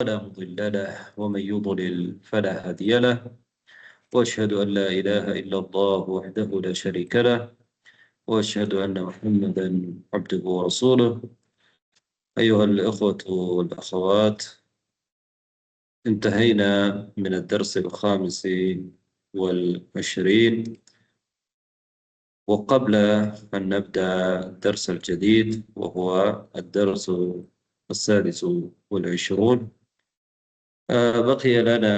فلا مضل له ومن يضلل فلا هادي له وأشهد أن لا إله إلا الله وحده لا شريك له وأشهد أن محمدا عبده ورسوله. أيها الإخوة والأخوات، انتهينا من الدرس ال25، وقبل أن نبدأ الدرس الجديد وهو الدرس ال26، بقي لنا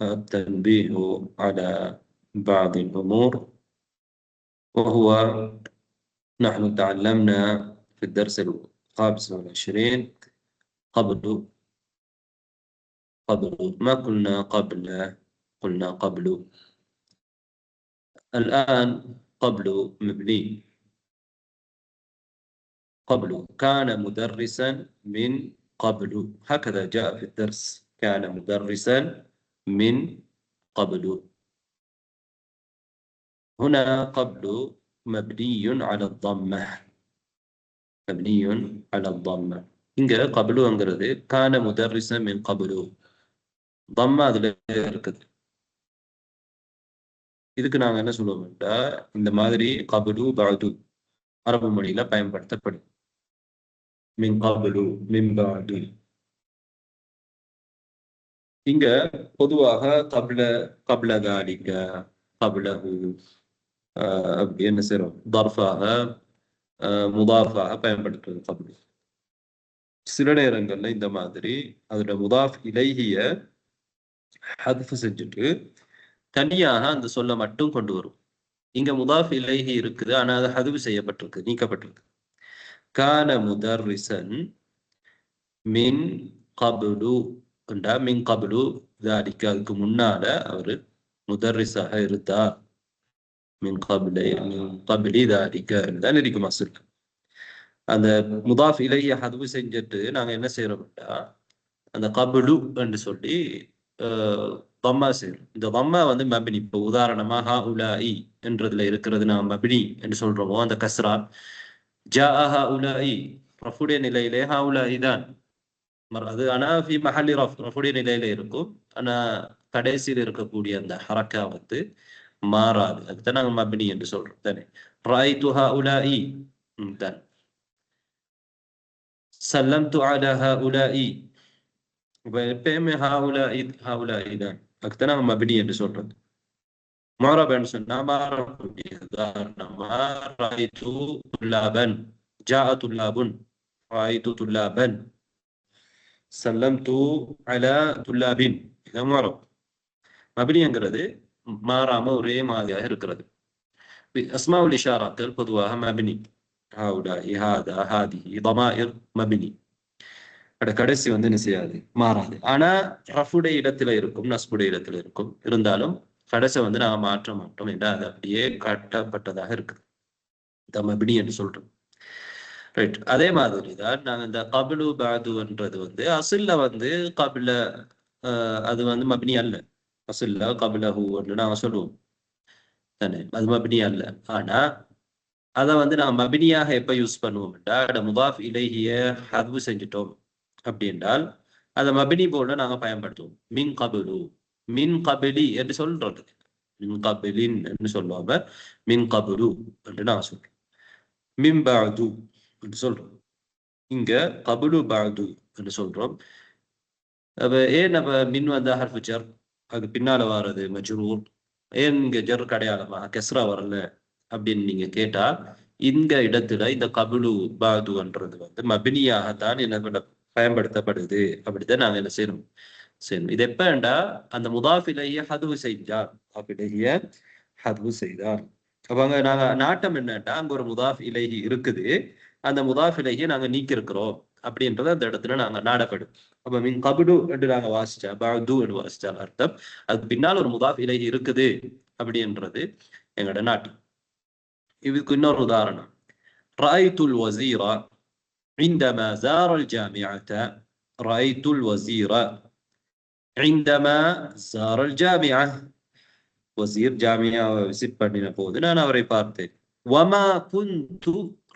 التنبيه على بعض الأمور، وهو نحن تعلمنا في الدرس ال25 قبل ما قلنا قبل. الآن قبل مبني. قبل كان مدرسا من قبل، هكذا جاء في الدرس، كان مدرسا من قبل. هنا قبل مبني على الضمة، مبني على الضمة. இங்க قبلங்கிறது كان مدرسا من قبل، ضمة அதுல இருக்குது. இதுக்கு நாங்க என்ன சொல்லுவோம்னா, இந்த மாதிரி கபுலு பஅது அரபு மொழியில பயன்படுத்தப்படும். மின் கபுலு மின் பஅது. இங்க பொதுவாக கப்ல தாலிக கப்லஹு அப்படி என்ன செய்றோம், தர்ஃபாக முதாஃபாக பயன்படுத்துறது கப்லு. சில நேரங்கள்ல இந்த மாதிரி அதோட முதாஃப் இலைஹிய ஹத்ஃப் செஞ்சுட்டு தனியாக அந்த சொல்ல மட்டும் கொண்டு வரும். இங்க முதாஃப் இலைஹி இருக்குது, ஆனா அது ஹதுவு செய்யப்பட்டிருக்கு, நீக்கப்பட்டிருக்கு. கான முதர்ரிசன் மின் கபுலு என்றா மின் கபுலு தாலிக, அதுக்கு முன்னால அவர் முதர்ரிஸாக இருந்தார். மின் கபிலி தாலிக தான் இருக்கும் அசுல். அந்த முதாஃப் இலைஹி ஹதுவு செஞ்சுட்டு நாங்க என்ன செய்யறோம்னா, அந்த கபுலு என்று சொல்லி தம்மா செய்யறோம். இந்த தம்மா வந்து மபினி. இப்போ உதாரணமா ஹா உலாஇ என்றதுல இருக்கிறது நான் மபினி என்று சொல்றோமோ, அந்த கஸ்ரா ஜா ஹா உலாஇ ரஃபுடைய நிலையிலே ஹா உலாஇ தான் அது. ஆனா ஃபி மஹல்லி ரஃபுடைய நிலையில இருக்கும், ஆனா கடைசியில் இருக்கக்கூடிய அந்த ஹரக்கா வந்து மாறாது. அதுதான் நாங்கள் மபினி என்று சொல்றோம் தானே. ரஅய்து ஹா உலாஇ தான். சல்லம்து அலா ஹா உலாஇ, எப்பயுமே ஹா உலாஇ தான். அதுதான் நாங்கள் மபினி என்று சொல்றது. முஅரபன் சொன்னா மாறக்கூடிய உதாரணமா ரஅய்து துல்லாபன், ஜாஅ துல்லாபுன், ரஅய்து துல்லாபன், சல்லம்து அலா துல்லாபின். இது முஅரப். மபினிங்கிறது மாறாம ஒரே மாதிரியாக இருக்கிறது. அஸ்மாஉல் இஷாராக்கள் பொதுவாக மபினி. ஹாஉலாஇ, ஹாதா, ஹாதிஹி தமாயிர் மபினி. கடைசி வந்து என்ன செய்யாது, மாறாது. ஆனா ரஃபுடைய இடத்துல இருக்கும், நஸ்புடைய இடத்துல இருக்கும். இருந்தாலும் கடைசி வந்து நாங்க மாற்ற மாட்டோம் என்ற அது அப்படியே காட்டப்பட்டதாக இருக்குது. மபினி என்று சொல்றோம். ரைட். அதே மாதிரி தான் நாங்க இந்த கபிலு பாதுன்றது வந்து அசில்ல வந்து கபில அது வந்து மபினி அல்ல. அசில்ல கபிலஹு என்று நாங்க சொல்லுவோம் தானே, அது மபினி அல்ல. ஆனா அதை வந்து நாங்க மபினியாக எப்ப யூஸ் பண்ணுவோம்டா, முதாஃப் இலைஹிய ஹத்வு செஞ்சுட்டோம் அப்படி என்றால் அதை மபினி போல நாங்க பயன்படுத்துவோம். மின் கபிலு, மின் கபிலி என்று சொல்றது, மின் கபிலின் என்று சொல்லுவாங்க, மின் கபிலு என்று நாங்க சொல்றோம். மின் பஅது என்று சொல்றோம். இங்க கபிலு பஅது என்று சொல்றோம். அப்ப ஏன் நம்ம மின் வந்து ஹர்ஃபு ஜர், அது பின்னால வர்றது மஜ்ரூர், ஏன் இங்க ஜர் அடையாளமா கஸ்ரா வரல அப்படின்னு நீங்க கேட்டா, இந்த இடத்துல இந்த கபிலு பாதுன்றது வந்து மபினியாகத்தான் என்ன பயன்படுத்தப்படுது. அப்படித்தான் நாங்க என்ன செய்யணும். இது எப்பண்டா அந்த முதாஃபிலைய ஹதுவு செஞ்சார், அப்படிய ஹதுவு செய்தார். அப்ப அங்க நாங்க நாட்டம் என்னன்னா, அங்க ஒரு முதாஃப் இலைஹி இருக்குது, அந்த முதாஃப் இலைஹியை நாங்க நீக்கி இருக்கிறோம் அப்படின்றது அந்த இடத்துல நாங்க நாடப்படும். அப்ப மின் கபிலு என்று நாங்க வாசிச்சா, பாது என்று வாசிச்சா அர்த்தம் அதுக்கு பின்னால் ஒரு முதாஃப் இலைஹி இருக்குது அப்படின்றது எங்களோட நாட்டம். இதுக்கு இன்னொரு உதாரணம், ரஅய்துல் வஸீர عندما زار الجامعة. رأيت الوزير عندما زار الجامعة. وزير جامعة விசிட் பண்ணின போது நான் அவரை பார்த்தேன். وما كنت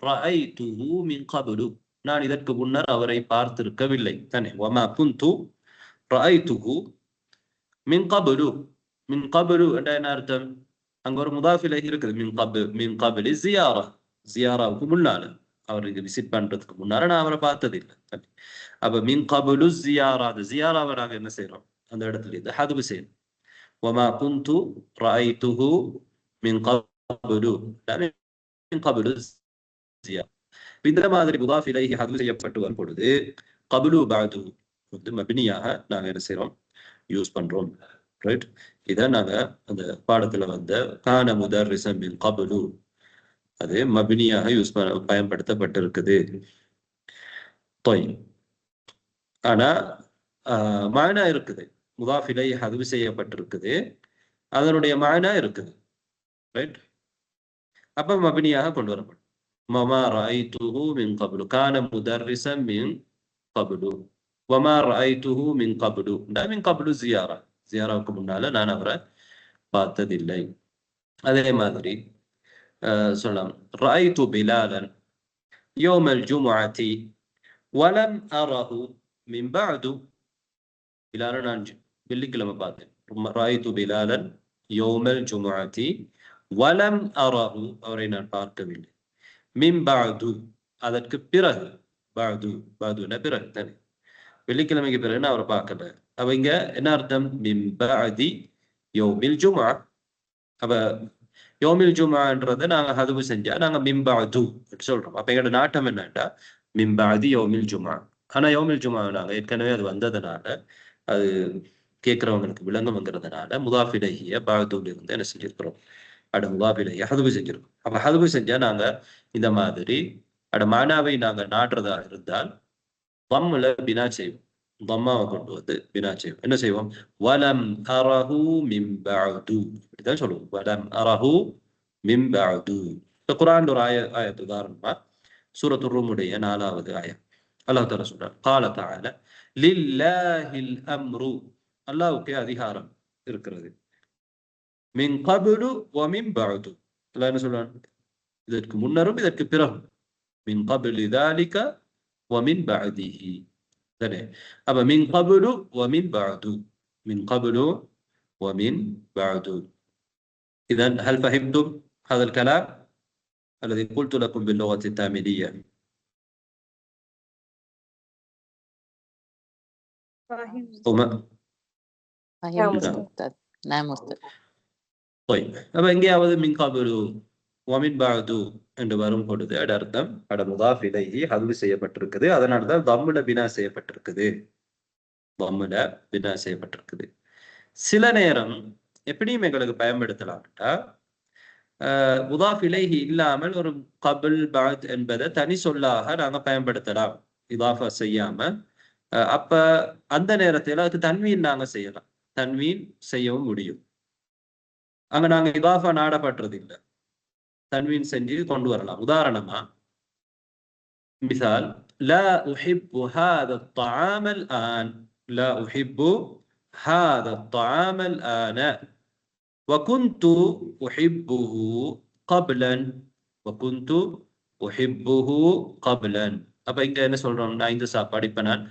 رأيته من قبل. நான் இதற்கு முன்னர் அவரை பார்த்திருக்கவில்லை தானே. வமா குந்து ரஅய்துஹு மின் கப்லு. மின் கப்லு என்ற என்ன அர்த்தம்? அங்க ஒரு முதாஃப் இலைஹி இருக்குது. மின் கப்லி ஜியாரா, ஜியாராவுக்கு முன்னால, அவருக்கு விசிட் பண்றதுக்கு முன்னால நான் அவரை பார்த்தது இல்லை. அப்ப மின் கபுலு ஜியாரா, அந்த ஜியாராவை நாங்க என்ன செய்யறோம்? அந்த இடத்துல இருந்து ஹதுபு செய்யணும். வமா குந்து ரஅய்துஹு மின் கபுலு, மின் கபுலு ஜியாரா. இந்த மாதிரி முதாஃப் இலைஹி ஹதுபு செய்யப்பட்டு வரும் பொழுது கபுலு பஅது வந்து மப்னியாக நாங்க என்ன செய்யறோம்? யூஸ் பண்றோம். ரைட். இதை நாங்க அந்த பாடத்துல வந்த கான முதர்ரிஸன் மின் கபுலு, அது மப்னியாக பயன்படுத்தப்பட்டிருக்குது. ஆனா மானா இருக்குது, முதாஃப் இலைஹி ஹதுஃப் செய்யப்பட்டிருக்குது, அதனுடைய மானா இருக்குது. ரைட். அப்ப மப்னியாக கொண்டு வரப்படும். வமா ரஅய்துஹு மின் கப்லு, கான முதர்ரிஸன் மின் கப்லு, வமா ரஅய்துஹு மின் கப்லு, மின் கப்லு ஜியாரா, ஜியாராவுக்கு முன்னால நான் அவரை பார்த்ததில்லை. அதே மாதிரி சொல்லலாம், ரஅய்து பிலாலன் யௌமல் ஜும்அத்தி வலம் அரஹு மின் பஅது. பிலாலை நான் வெள்ளிக்கிழமை பார்த்தேன். ரஅய்து பிலாலன் யௌமல் ஜும்அத்தி வலம் அரஹு, அவரை நான் பார்க்கவில்லை. மின் பஅது, அதற்கு பிறகு. பஅது, பஅதுனா பிறகு தானே, வெள்ளிக்கிழமைக்கு பிறகு நான் அவரை பார்க்கல. அப்ப இங்க என்ன அர்த்தம்? மின் பஅதி யௌமில் ஜும்ஆ. அப்ப யௌமில் ஜும்ஆன்றதை நாங்க ஹதுவு செஞ்சா நாங்க மின் பஅது சொல்றோம். அப்ப எங்களோட நாட்டம் என்னன்னா மின் பஅதி யௌமில் ஜும்ஆ. ஆனா யௌமில் ஜும்ஆ நாங்க ஏற்கனவே அது வந்ததுனால, அது கேட்கிறவங்களுக்கு விளங்குங்கிறதுனால முதாஃப் இலைஹிய பஅதுல இருந்து என்ன செஞ்சிருக்கிறோம்? முதாஃப் இலைஹிய ஹதுவு செஞ்சிருக்கோம். அப்ப ஹதுவு செஞ்சா நாங்க இந்த மாதிரி மானாவை நாங்க நாடுறதா இருந்தால் தம்ல பினா செய்வோம். தம்மாவை கொண்டு வந்து பினா செய்வோம். என்ன செய்வோம்? வலம் அரஹு மின் பஅது, இப்படிதான் சொல்லுவோம். வலம் அரஹு மின் பஅது. இந்த குர்ஆன்ல ஒரு ஆயத்து உதாரணமா சூரத்துர் ரூமுடைய 4வது ஆயத். அல்லாஹ் தஆலா சொல்றார், قال تعالى لله الامر, அல்லாஹ்வுக்கே அதிகாரம் இருக்கிறது. மின் கப்லு வ மின் பஅது, அல்லாஹ் என்ன சொல்றான்? இதற்கு முன்னரும் இதற்கு பிறகும். மின் கப்லி ذلك ومن بعده. அப்ப மின் கப்லு வ மின் பஅது, மின் கப்லு வ மின் பஅது. اذا هل فهمتم هذا الكلام الذي قلت لكم باللغة التاميلية؟ அப்ப எங்கேயாவது மின் கப்லு வ மின் பஅது என்று வரும் பொழுது அர்த்தம் முதாஃப் இலைஹி ஹதுவு செய்யப்பட்டிருக்குது. அதனாலதான் தம்முல பினா செய்யப்பட்டிருக்குது. தம்முல பினா செய்யப்பட்டிருக்குது. சில நேரம் எப்படியும் எங்களுக்கு பயன்படுத்தலாம்ட்டா, முதாஃப் இலைஹி இல்லாமல் ஒரு கபுல் பஅத் என்பதை தனி சொல்லாக நாங்க பயன்படுத்தலாம், இதாஃபா செய்யாம. அப்ப அந்த நேரத்தில் அதுக்கு தன்வீன் நாங்க செய்யலாம், தன்வீன் செய்யவும் முடியும். அங்க நாங்க இதாஃபா நாடப்பட்டது இல்லை, தன்வீன் செஞ்சு கொண்டு வரலாம். உதாரணமா மிசால், லா உஹிப்பு ஹாதா الطعام الآن, லா உஹிப்பு ஹாதா الطعام الآن وكنت أحبه قبلا, وكنت أحبه قبلا. அப்ப இங்க என்ன சொல்றோம்? நான் இந்த சாப்பாடு இப்ப நான்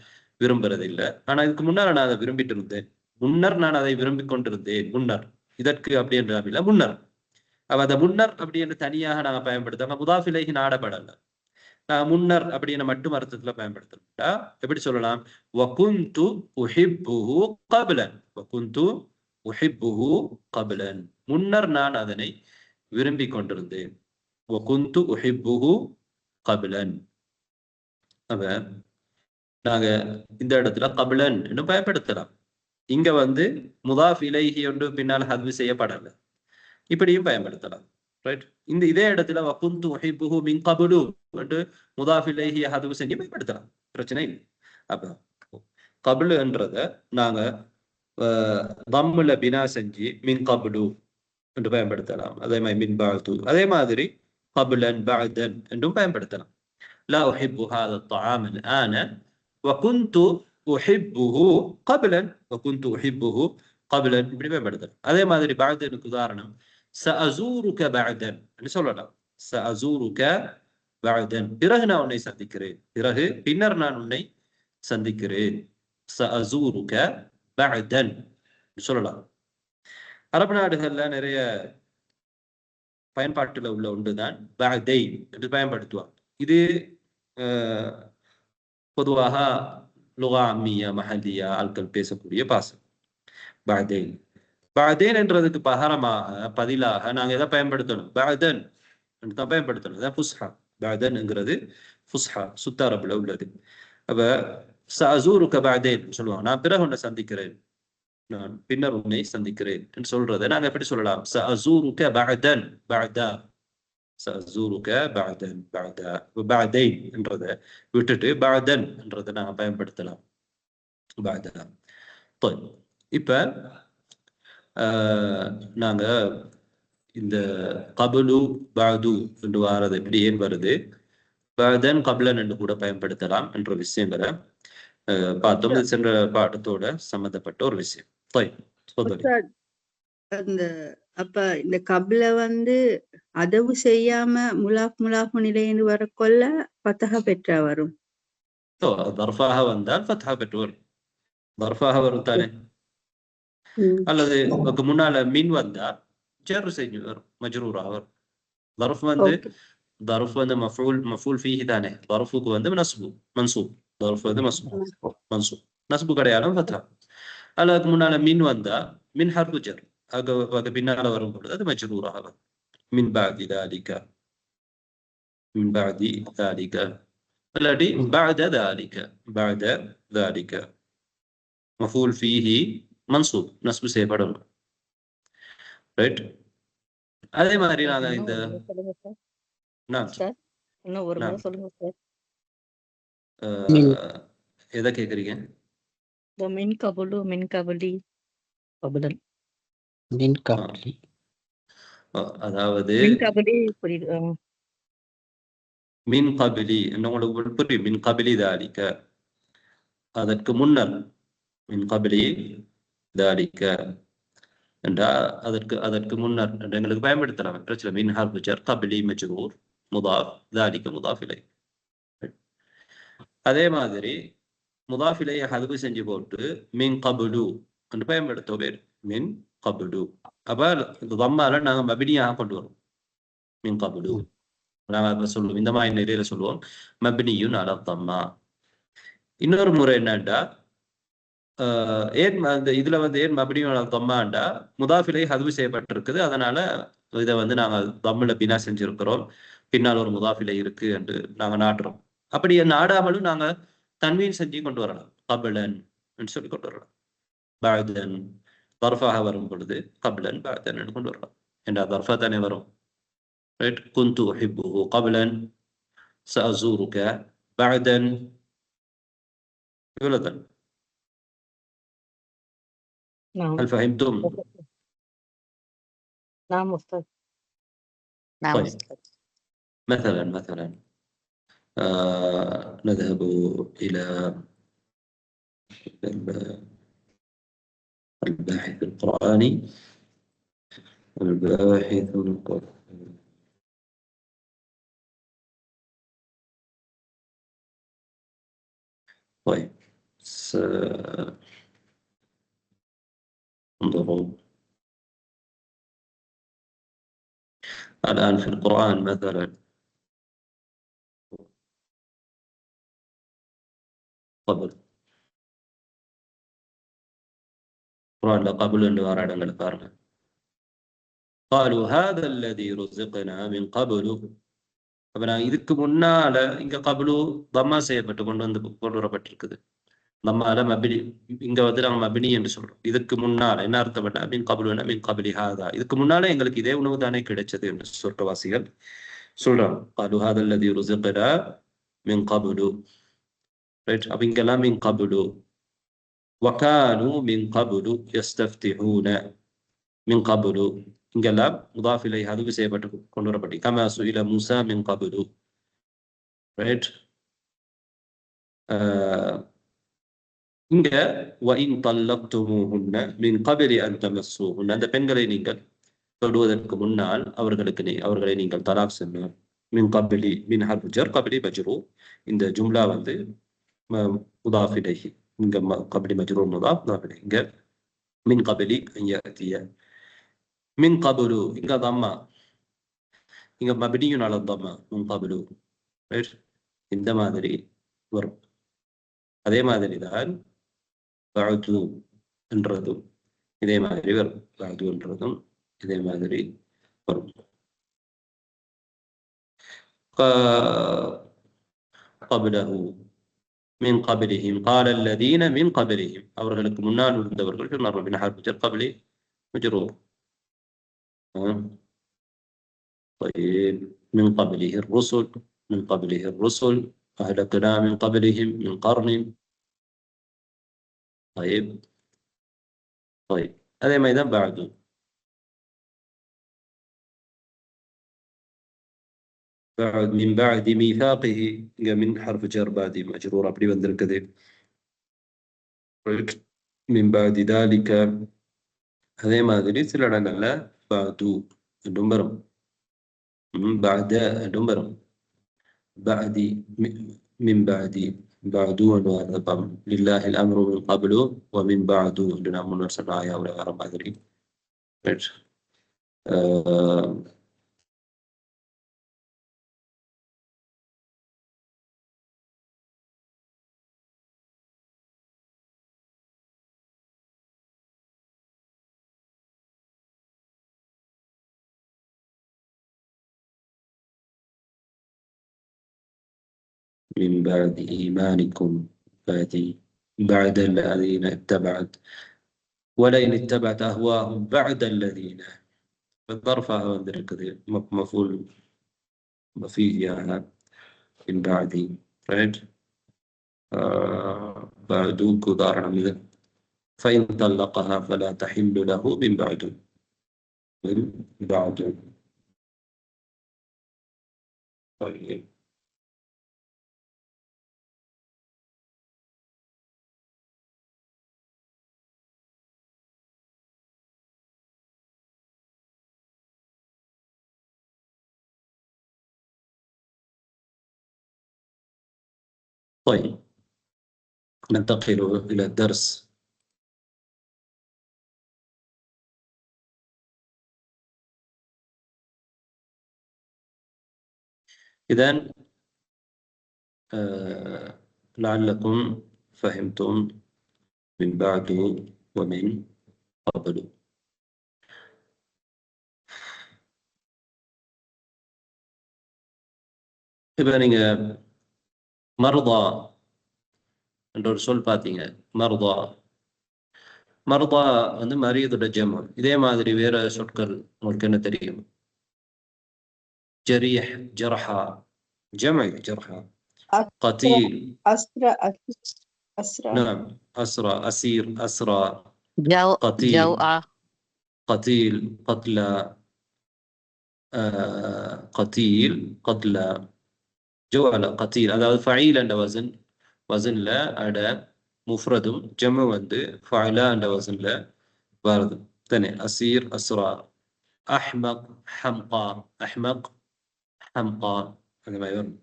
விரும்புறது இல்லை, ஆனா இதுக்கு முன்னர் நான் அதை விரும்பிட்டு இருந்தேன். முன்னர் நான் அதை விரும்பிக் கொண்டிருந்தேன். முன்னர், இதற்கு அப்படி என்ற முன்னர். அப்ப அந்த முன்னர் அப்படி என்று தனியாக நாங்க பயன்படுத்தாம முதாஃப் இலைஹி நாடப்படல, முன்னர் அப்படின்னு மட்டும் அர்த்தத்துல பயன்படுத்தா எப்படி சொல்லலாம்? வகுந்து உஹிப்புஹு கப்லன், வகுந்து உஹிப்புஹு கப்லன், முன்னர் நான் அதனை விரும்பிக் கொண்டிருந்தேன். வகுந்து உஹிப்புஹு கப்லன். அப்ப நாங்க இந்த இடத்துல கப்லன் என்று பயன்படுத்தலாம். இங்க வந்து முதாஃப் இலைஹி ஒன்று பின்னால் ஹத்வு செய்யப்படல, இப்படியும் பயன்படுத்தலாம். ரைட். இந்த இதே இடத்துல வகுந்து உஹிப்புஹு மின் கப்லு என்று முதாஃப் இலைஹி ஹத்வு செஞ்சு பயன்படுத்தலாம், பிரச்சனை இல்லை. அப்ப கப்லு என்றதை நாங்க தம்முல பினா செஞ்சு மின் கப்லு என்று பயன்படுத்தலாம். அதே மாதிரி மின் பஅது, அதே மாதிரி கப்லன் பஅதன் என்றும் பயன்படுத்தலாம். லா உஹிப்பு ஹாதா الطعام الآن وكنت أحبه قبلا, وكنت أحبه قبلا, இப்படி பயன்படுத்தலாம். அதே மாதிரி பஅதனுக்கு உதாரணம் சஅஸூருக பஅதன் என்று சொல்லலாம். சஅஸூருக பஅதன் பிறகு நான் உன்னை சந்திக்கிறேன், பிறகு பின்னர் நான் உன்னை சந்திக்கிறேன். சஅஸூருக பஅதன் சொல்லலாம். அரபு நாடுகள்ல நிறைய பயன்பாட்டில் உள்ள ஒன்றுதான் பஅதை என்று பயன்படுத்துவாங்க. இது பொதுவாக லுகா அம்மியா மஹல்லியா ஆட்கள் பேசக்கூடிய பாசம் பஅதைன். பஅதைன் என்றதுக்கு பதிலாக நாங்க எதை பயன்படுத்தணும்? பஅதன் என்று தான் பயன்படுத்தணும். அதான் ஃபுஸ்ஹா. பஅதன்ங்கிறது ஃபுஸ்ஹா, சுத்த அரபுல உள்ளது. அப்ப சஅஸூருக பஅதைன் சொல்லுவாங்க, நான் பிறகு உன்னை சந்திக்கிறேன், நான் பின்னர் உன்னை சந்திக்கிறேன் என்று சொல்றதை நாங்க எப்படி சொல்லலாம்? சஅஸூருக பஅதன் பஅதா, சஅஸூருக பஅதன் பஅதா. பஅதைன் என்றதை விட்டுட்டு பஅதன் என்றதை நாங்க பயன்படுத்தலாம். பஅதா. இப்ப நாங்க இந்த கபுலு பாது என்று வாரது எப்படி ஏன் வருது, பஅதன் கப்லன் என்று கூட பயன்படுத்தலாம் என்ற விஷயங்களை பார்த்தோம். இது சென்ற பாடத்தோட சம்பந்தப்பட்ட ஒரு விஷயம். அப்ப இந்த கப்ல அதவு செய்யாம முலாஃப் நிலைன்னு வரக்கொள்ள ஃபத்ஹ பெற்றா வரும். தர்ஃபாக வந்தால் ஃபத்ஹா பெற்று வரும். தர்ஃபாக வரும் தானே. அல்லது முன்னால மின் வந்தா ஜர் செஞ்சு வரும், மஜ்ரூராக வரும். ظرف مفعول فيه தானே. ظرفுக்கு நஸ்பு மன்சூப். ظرف மன்சூப், நஸ்பு கிடையாலும் ஃபத்ஹா. அதுக்கு முன்னால மின் வந்தா மின் ஹர்ஃபு ஜர், அது பின்னால வரும் பொழுது அது மஜ்ரூராக வரும். மின் பாதி ذلك, மின் பாதி ذلك இல்லாட்டி بعد ذلك, بعد ذلك مفعول فيه மன்சூப், நஸ்பு செய்யப்படும். ரைட். அதே மாதிரி நாங்க இந்த எதை கேக்குறீங்க? அதாவது மின் கபிலி உங்களுக்கு புரியும். மின் கபிலி தாலிக்க, அதற்கு முன்னர். மின் கபிலி தாலிக்க என்றா அதற்கு முன்னர் என்று எங்களுக்கு பயன்படுத்தலாம். பிரச்சனை. மின் ஹர்ஃபு ஜர், கபிலி மஜ்ரூர், முதாஃப், தாலிக்க முதாஃப் இலை. அதே மாதிரி முதாஃப் இலையை ஹதுஃபு செஞ்சு போட்டு மின் கபுலு என்று பயன்படுத்த பேர் மின் கபுலு. அப்ப தம்மால நாங்க மபினியாக கொண்டு வரோம். மின் கபுலு நாங்க சொல்லுவோம், இந்த மாதிரி நிலையில சொல்லுவோம் மபினியுன் அலா தம்மா. இன்னொரு முறை என்னண்டா, ஏன் அந்த இதுல ஏன் மபினியுன் அலா தம்மாண்டா முதாஃப் இலை ஹதுஃபு செய்யப்பட்டிருக்குது, அதனால இதை நாங்க தம்முல பினா செஞ்சிருக்கிறோம், பின்னால் ஒரு முதாஃப் இலை இருக்கு என்று நாங்க நாட்டுறோம். அப்படி நாடாமலும் நாங்க தன்வீன் செஞ்சு கொண்டு வரலாம். கபலன் சொல்லி கொண்டு வரலாம். பஅதன் தர்ஃபாக வரும் பொழுது கபலன் பஅதன் கொண்டு வரலாம். என்ற தர்ஃபா தானே வரும். ரைட். குந்து உஹிப்புஹு கபலன் சஅஸூருக பஅதன், இவ்வளவுதான். هل فهمتم؟ نعم أستاذ. طيب. مثلا نذهب إلى الباحث القرآني. الباحث القرآني. طيب انظروا الآن في القرآن مثلا قبل القرآن قبل أن يرى على قالوا هذا الذي رزقنا من قبل. அப்ப நான் இதுக்கு முன்னால இங்க கபுலு தம்மா செய்யப்பட்டு கொண்டு வரப்பட்டிருக்குது. நம்மால மபினி இங்க நாங்க மபினி என்று சொல்றோம். இதுக்கு முன்னால என்ன அர்த்தம்? மின் கபுலுனா மின் கபிலி ஹாதா, இதுக்கு முன்னால எங்களுக்கு இதே உணவு தானே கிடைச்சது என்று சொர்க்கவாசிகள் சொல்றாங்க. قالوا هذا الذي رزقنا من قبل. ரைட். அப்ப இங்கெல்லாம் மின் கபுலு. وكانوا من قبل يستفتحون. மின் கபுலு இங்கெல்லாம் முதாஃப் இலைஹி ஹதுஃப் செய்யப்பட்டு கொண்டு வரப்பட்டு கமா சுஇல மூஸா மின் கபுலு. ரைட். இங்க وَإِن طَلَّقْتُمُوهُنَّ مِنْ قَبْلِ أَنْ تَمَسُّوهُنَّ, அந்த பெண்களை நீங்கள் தொடுவதற்கு முன்னால் அவர்களை நீங்கள் தலாக் சொன்னார். மின் கபிலி மின் ஹர்ஃபு ஜர் கபிலி மஜ்ரூர். இந்த ஜும்லா வந்து முதாஃப் இலைஹி. இங்க கபிலி மஜ்ரூர் முதாஃப் இலைஹி. இங்க மின் கபிலி அன் யஅதிய. மின் கபுலு இங்க தம்மா, இங்க மப்னியுன் அலா தம்மா மின் கபுலு. இந்த மாதிரி வரும். அதே மாதிரி தான் பஅது என்றதும் இதே மாதிரி வரும். பஅது என்றதும் இதே மாதிரி வரும். قبله من قبلهم قال الذين من قبلهم அவர்களுக்கு முன்னால் இருந்தவர்கள் சொன்னார்கள் من حرف جر قبل مجرور. طيب من قبله الرسل من قبله الرسل أهلكنا من قبلهم من قرن. طيب هذا ما إذا بعد من بعد ميثاقه من حرف جر بعد مجرور அப்படி வந்திருக்குது. من بعد ذلك அதே மாதிரி சில இடங்கள்ல بعد என்றும் வரும். بعد என்றும் வரும். بعد من بعد بعد لله الأمر من قبل ومن بعد என்று நாம் முன்னர் சொன்ன ஆயாவுல வர மாதிரி. من بعد إيمانكم بعد الذين اتبعت ولئن اتبعت أهواهم بعد الذين بالظرف هذا كذا مفعول فيه يعني من بعد right بعد كدار عمله فإن طلقها فلا تحل له من بعد طيب طيب ننتقل إلى الدرس. إذن لعلكم فهمتم من بعد ومن قبل. இப்போ நீங்க மர்தா என்ற ஒரு சொல் பார்த்தீங்க. மர்தா வந்து மரியதோட ஜெமு. இதே மாதிரி வேற சொற்கள் உங்களுக்கு என்ன தெரியும்? ஜரீஹ் ஜர்ஹா ஜமு ஜர்ஹா. قتيل أسرى نعم أسرى أسير أسرى. قتيل جوعة قتيل قتلى قتيل قتلى جوعة قتيل. அதாவது ஃபஈல் என்ற வசன்ல அட முஃப்ரதும் ஜமு வந்து ஃபஅலா என்ற வசன்ல வருது தானே. அசீர் அஸ்ரா. அஹ்மக் ஹம்கா அஹ்மக் ஹம்கா அந்த மாதிரி வரும்.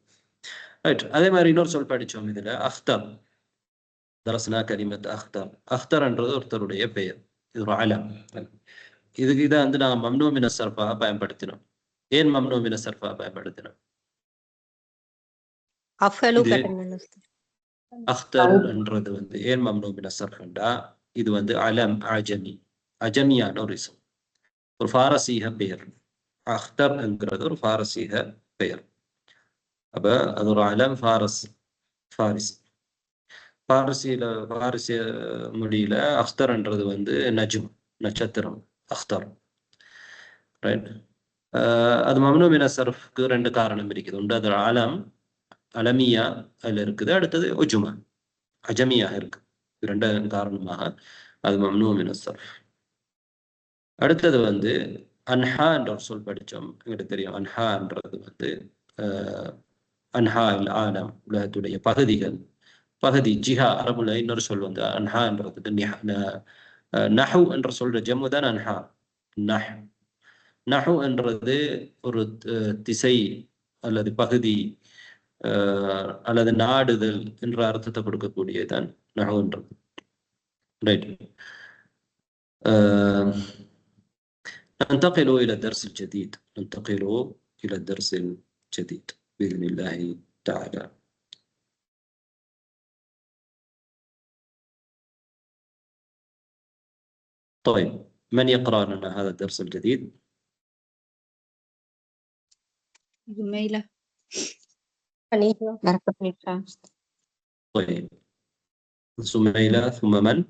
ரைட். அதே மாதிரி இன்னொரு சொல் படித்தோம் இதில் அக்தர். தரஸ்னா கலிமத் அக்தர். அக்தர்ன்றது ஒருத்தருடைய பெயர். இது ஒரு அலம். இதை வந்து நாங்கள் மம்னூ மின ஸர்ஃபாக பயன்படுத்தினோம். ஏன் மம்னூ மின ஸர்ஃபாக பயன்படுத்தினோம்? அக்தர் என்றது வந்து ஏன் மம்னூ மின ஸர்ஃப்ண்டா இது வந்து அலம் அஜமியான ஒரு இஸ்ம், ஒரு ஃபாரசீக பெயர். அக்தர் என்கிறது ஒரு ஃபாரசீக பெயர். அப்ப அது ஒரு அலம் ஃபாரிசி. ஃபாரிசிய மொழியில அக்தர்ன்றது வந்து நஜ்ம் நட்சத்திரம் அக்தர். ரைட். அது மம்னூ மின ஸர்ஃப்க்கு ரெண்டு காரணம் இருக்குது. ஒன்று அது அலம் அலமியா அதில் இருக்குது, அடுத்தது உஜுமா அஜமியாக இருக்கு. இரண்டு காரணமாக அது மம்னூ மின ஸர்ஃப். அடுத்தது வந்து அன்ஹா என்ற ஒரு சொல் படித்தோம். எங்களுக்கு தெரியும் அன்ஹான்றது வந்து அன்ஹா இல் ஆலம் உலகத்துடைய பகுதி ஜிஹா. அரபுல இன்னொரு சொல் வந்து அன்ஹான்றதுக்கு நஹு என்ற சொல்ற ஜம்மு தான் அன்ஹா. நஹு என்றது ஒரு திசை, அல்லது பகுதி அல்லது நாடுதல் என்ற அர்த்தத்தை கொடுக்கக்கூடியதான் நஹ்வுன்றது. Right. ننتقل إلى الدرس الجديد. بإذن الله تعالى. طيب، من يقرأ لنا هذا الدرس الجديد؟ زميلة. طيب، زميلة ثم من؟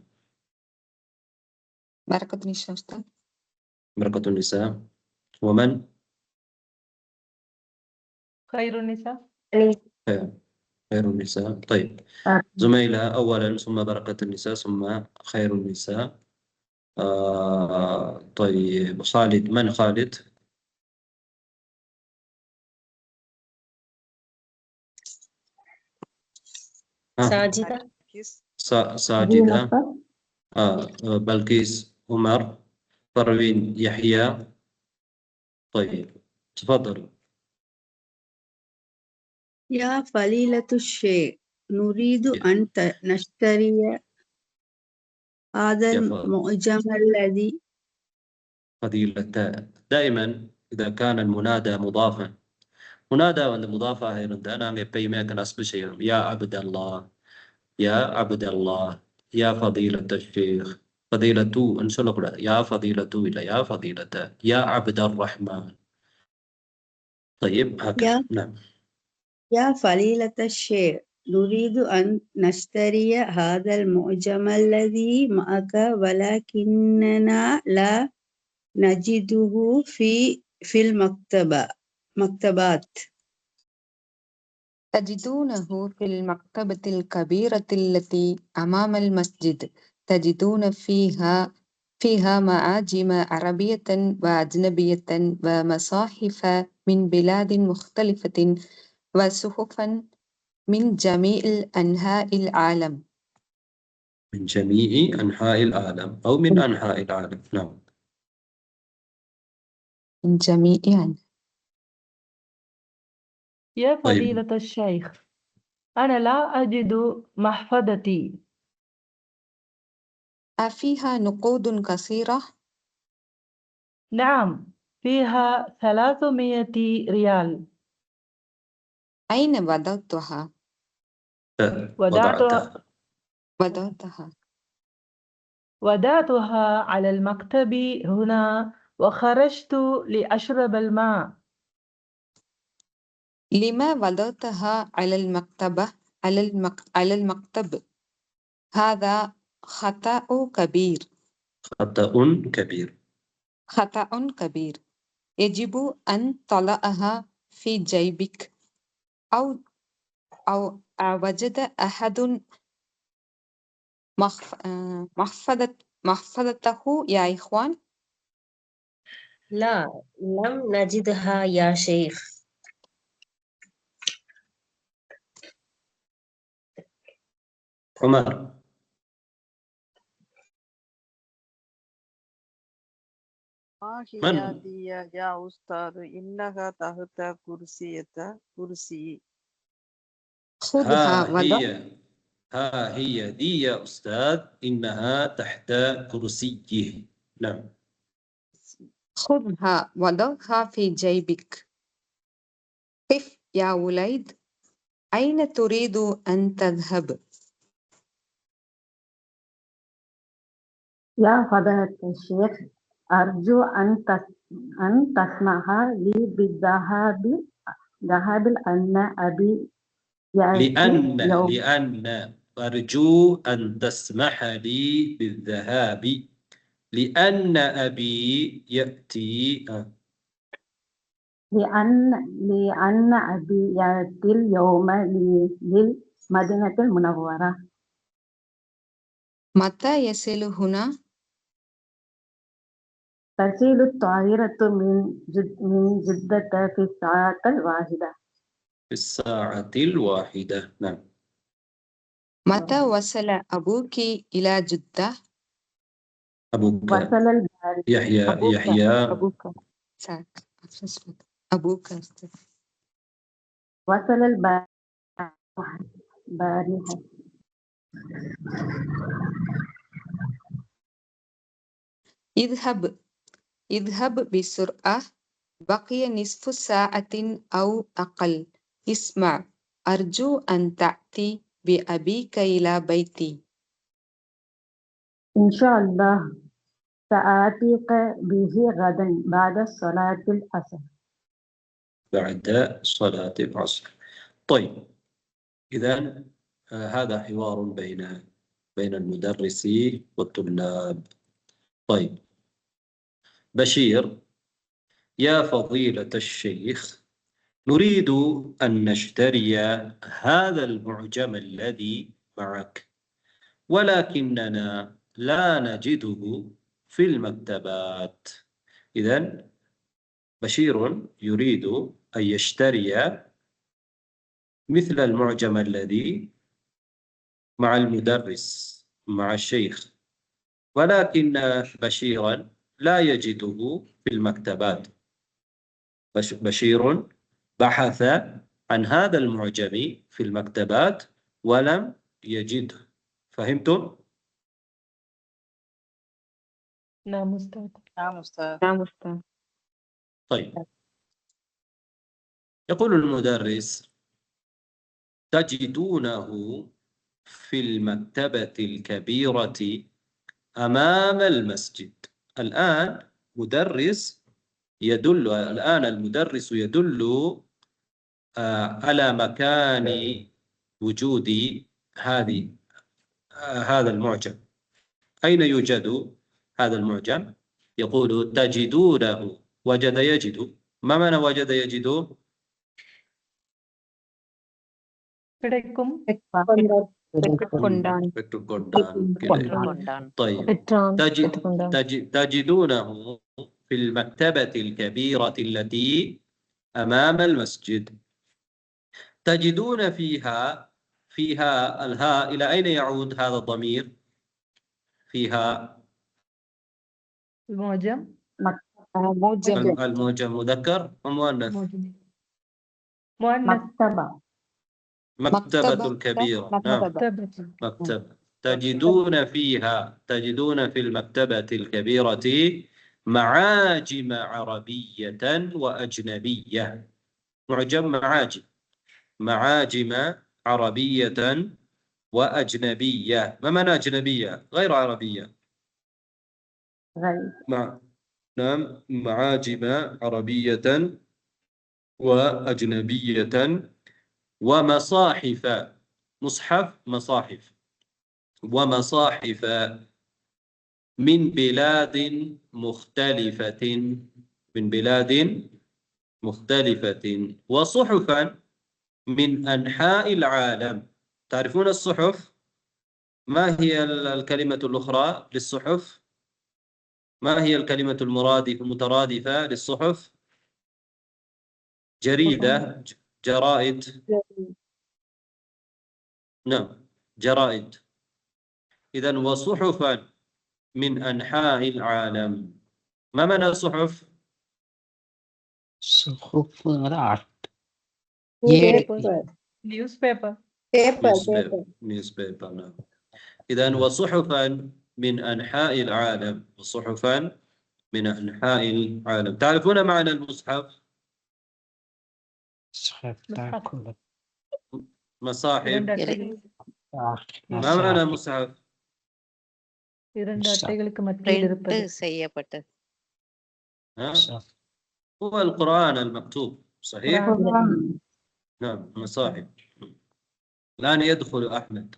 بركة النساء أستاذ. بركة النساء. ومن؟ خير النساء. خير النساء. طيب، زميلة أولا، ثم بركة النساء، ثم خير النساء. طيب، خالد. من خالد؟ ساجدة. ساجدة. بلقيس. عمر. پروين. يحيى. طيب، تفضل. يا فضيلة الشيخ، نريد أن نشتري هذا المعجم الذي. فضيلة. دائما إذا كان المنادى مضافا، منادى وأن مضافة هيرند أنا أجيب ما كان أصل شيء. يا عبد الله، يا عبد الله، يا فضيلة الشيخ. فضيلة إن شاء الله. يا فضيلة إلى يا فضيلة، يا عبد الرحمن. طيب، هكذا. نعم. يا فضيلة الشيخ، نريد أن نشتري هذا المعجم الذي معك، ولكننا لا نجده في المكتبات. تجدونه في المكتبة الكبيرة التي أمام المسجد. تجدون فيها معاجم عربية وأجنبية ومصاحف من بلاد مختلفة وصحفا من جميع أنحاء العالم. من جميع أنحاء العالم أو من أنحاء العالم. نعم. من جميع أنحاء. يا طيب. فضيلة الشيخ، أنا لا أجد محفظتي. أفيها نقود كثيرة؟ نعم، فيها 300 ريال. أين وضعتها؟ وضعتها على المكتب هنا، وخرجت لأشرب الماء. لما وضعتها على المكتب؟ هذا خطأ كبير. خطأ كبير. يجب أن تضعها في جيبك، أو وجد أحد محفظته يا إخوان؟ لا، لم نجدها يا شيخ. عمر. هي دي يا أستاذ، إنها تحت كرسي. خذها ها هي دي يا أستاذ، إنها تحت كرسيه. نعم. خذها وضعها في جيبك. قف يا وليد، أين تريد أن تذهب؟ يا فضيلة الشيخ، أرجو أن تسمح لي بالذهاب، لأن أبي أرجو أن تسمح لي بالذهاب لأن أبي يأتي. لأن أبي يأتي اليوم للمدينة المنورة. متى يصل هنا؟ تصل الطائرة من جدة في الساعة الواحدة. نعم. متى وصل أبوك إلى جدة؟ أبوك. وصل البارحة. يحيى. أبوك. وصل البارحة. اذهب بسرعة. بقي نصف ساعة أو أقل. اسمع، أرجو أن تأتي بأبيك إلى بيتي. إن شاء الله سآتيك به غدا بعد صلاة العصر. بعد صلاة العصر. طيب، إذن هذا حوار بين المدرس والطلاب. طيب، بشير: يا فضيلة الشيخ، نريد أن نشتري هذا المعجم الذي معك، ولكننا لا نجده في المكتبات. إذن بشير يريد أن يشتري مثل المعجم الذي مع المدرس، مع الشيخ، ولكن بشيرا لا يجده في المكتبات. بشير بحث عن هذا المعجم في المكتبات ولم يجده. فهمتم؟ نعم أستاذ. نعم أستاذ. نعم أستاذ. طيب، يقول المدرس: تجدونه في المكتبة الكبيرة أمام المسجد. الآن المدرس يدل على مكان وجود هذا المعجم. أين يوجد هذا المعجم؟ يقول تجدونه. وجد يجد. ما معنى وجد يجد؟ طيب، تجدونه في المكتبة الكبيرة التي أمام المسجد. تجدون فيها الهاء، إلى أين يعود هذا الضمير؟ فيها المعجم. المعجم مذكر ومؤنث؟ مؤنث. مكتبة كبيرة. نعم، مكتبة. تجدون في المكتبة الكبيرة معاجم عربية وأجنبية. معجم معاجم عربية وأجنبية. ما معنى أجنبية؟ غير عربية. نعم، معاجم عربية وأجنبية ومصاحف. مصاحف ومصاحف من بلاد مختلفة وصحفا من أنحاء العالم. تعرفون الصحف؟ ما هي الكلمة الأخرى للصحف؟ ما هي الكلمة المترادفة للصحف؟ جريدة، جرائد. نعم، جرائد. إذن وصحفا من أنحاء العالم. ما معنى صحف؟ صحف newspaper. newspaper. نعم. إذن وصحفا من أنحاء العالم. وصحفا من أنحاء العالم. تعرفون معنى المصحف؟ مصاحف. ما معنى مصحف؟ هو القرآن المكتوب، صحيح؟ نعم، مصاحف. الآن يدخل أحمد.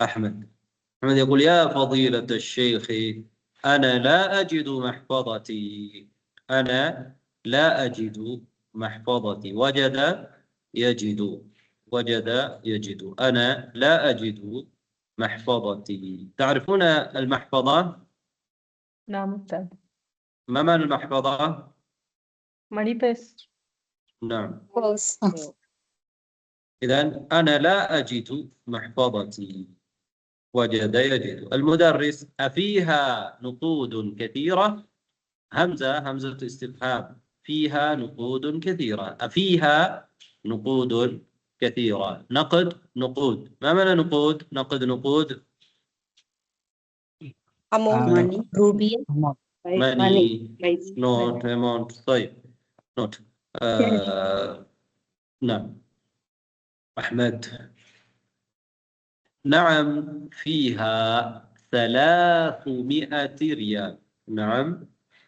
أحمد يقول: يا فضيلة الشيخ، أنا لا أجد محفظتي. وجد يجد. أنا لا أجد محفظتي. تعرفون المحفظة؟ نعم أستاذ. ما معنى المحفظة؟ money purse. نعم. إذن أنا لا أجد محفظتي. وجد يجد. المدرس: أفيها نقود كثيرة؟ همزة استفهام. فيها نقود كثيرة. أفيها نقود كثيرة. نقد نقود. ما معنى نقود؟ نقد نقود money, روبية ماني نوت اماونت. طيب نوت. نعم أحمد. نعم فيها 300 ريال. نعم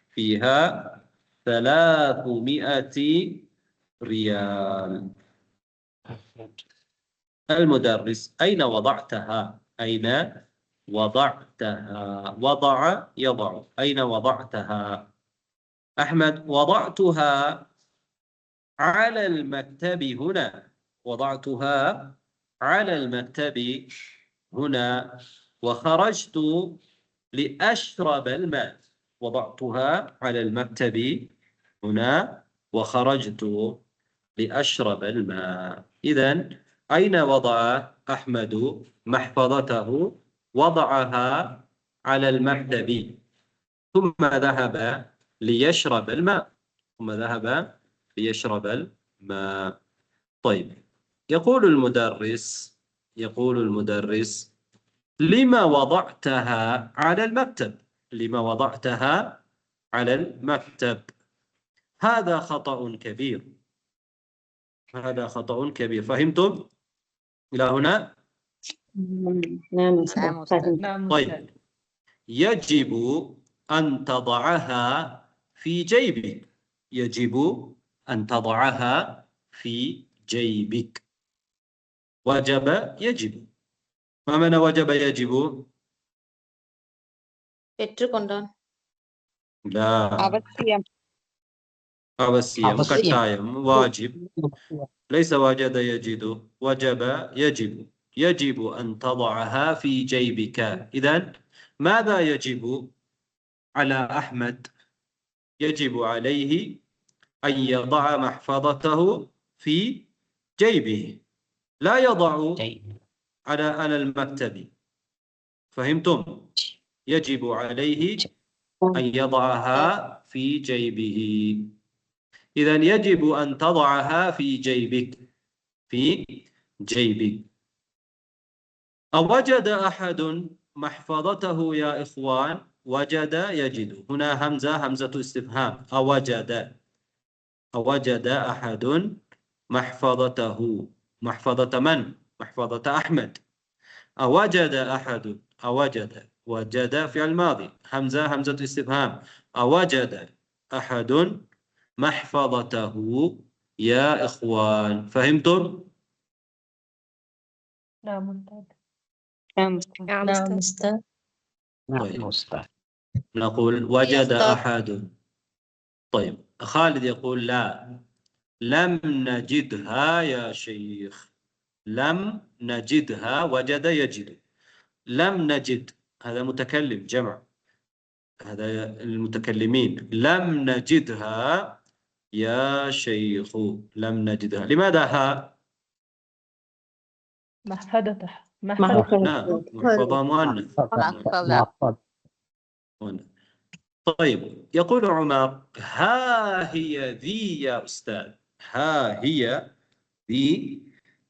فيها 300 ريال. المدرس أين وضعتها؟ أين وضعتها؟ وضع يضع. أين وضعتها؟ أحمد وضعتها على المكتب هنا. وضعتها على المكتب هنا وخرجت لأشرب الماء. وضعتها على المكتب هنا وخرجت لأشرب الماء. إذن أين وضع أحمد محفظته؟ وضعها على المكتب ثم ذهب ليشرب الماء. ثم ذهب ليشرب الماء. طيب يقول المدرس لما وضعتها على المكتب؟ لما وضعتها على المكتب؟ هذا خطأ كبير. هذا خطأ كبير. فهمتم إلى هنا؟ نعم نعم طيب أستاذ. يجب أن تضعها في جيبك. يجب أن تضعها في جيبك. وجب يجب. ما معنى وجب يجب؟ பெற்றுக்கொண்டான் لا அவசியம். أوسيم كتايم واجب. ليس وجد يجد. وجب يجب. يجب أن تضعها في جيبك. إذن ماذا يجب على أحمد؟ يجب عليه أن يضع محفظته في جيبه لا يضع على المكتب. فهمتم؟ يجب عليه أن يضعها في جيبه. إذن يجب أن تضعها في جيبك. في جيبك. أوجد أحد محفظته يا إخوان؟ وجد يجد. هنا همزة استفهام. أوجد أحد محفظته. محفظة من؟ محفظة أحمد. أوجد أحد. أوجد. وجد فعل ماضي. همزة استفهام. أوجد أحد محفظته يا إخوان. فهمتم؟ نعم أستاذ. نعم أستاذ طيب. نقول وجد أحد. طيب خالد يقول لا لم نجدها يا شيخ. لم نجدها. وجد يجد. لم نجد هذا متكلم جمع. هذا المتكلمين. لم نجدها يا شيخ. لم نجدها. لماذا ها؟ محفظته. نعم محفظة مؤنث. طيب يقول عمر ها هي ذي يا أستاذ. ها هي ذي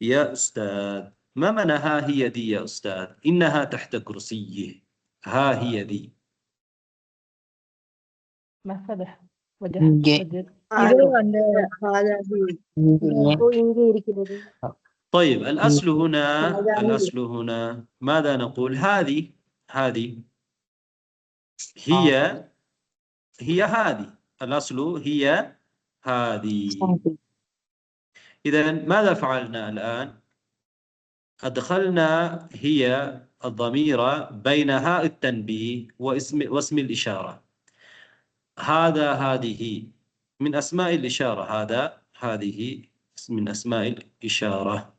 يا أستاذ. ما معنى ها هي ذي يا أستاذ؟ إنها تحت كرسيه. ها هي ذي. محفظة. وجد. هذا طيب الأصل هنا ماذا نقول؟ هذه هي هذه. الأصل هي هذه. إذن ماذا فعلنا الآن؟ أدخلنا هي الضمير بين هاء التنبيه واسم الإشارة. هذه من أسماء الإشارة. هذه من أسماء الإشارة.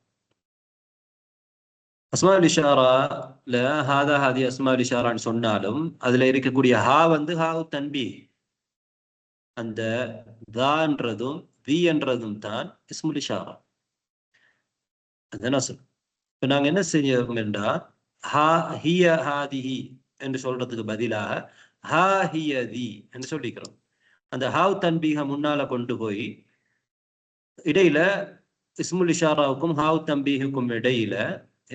أسماء الإشارة لا هذه أسماء الإشارة சொன்னாலும் அதில் இருக்கக்கூடிய ஹா ஹா தன்பீஹ். அந்த தான்றதும் தி என்றதும் தான் இஸ்முல் இஷாரா. அதுதான் அசல். இப்போ நாங்கள் என்ன செய்யறோம் என்றால் ஹா ஹிய ஹாதிஹி என்று சொல்றதுக்கு பதிலாக ஹா ஹிய தி என்று சொல்லிக்கிறோம். அந்த ஹாவ் தன்பீக முன்னால கொண்டு போய் இடையில இஸ்முல் இஷாராவுக்கும் ஹாவ் தம்பீஹுக்கும் இடையில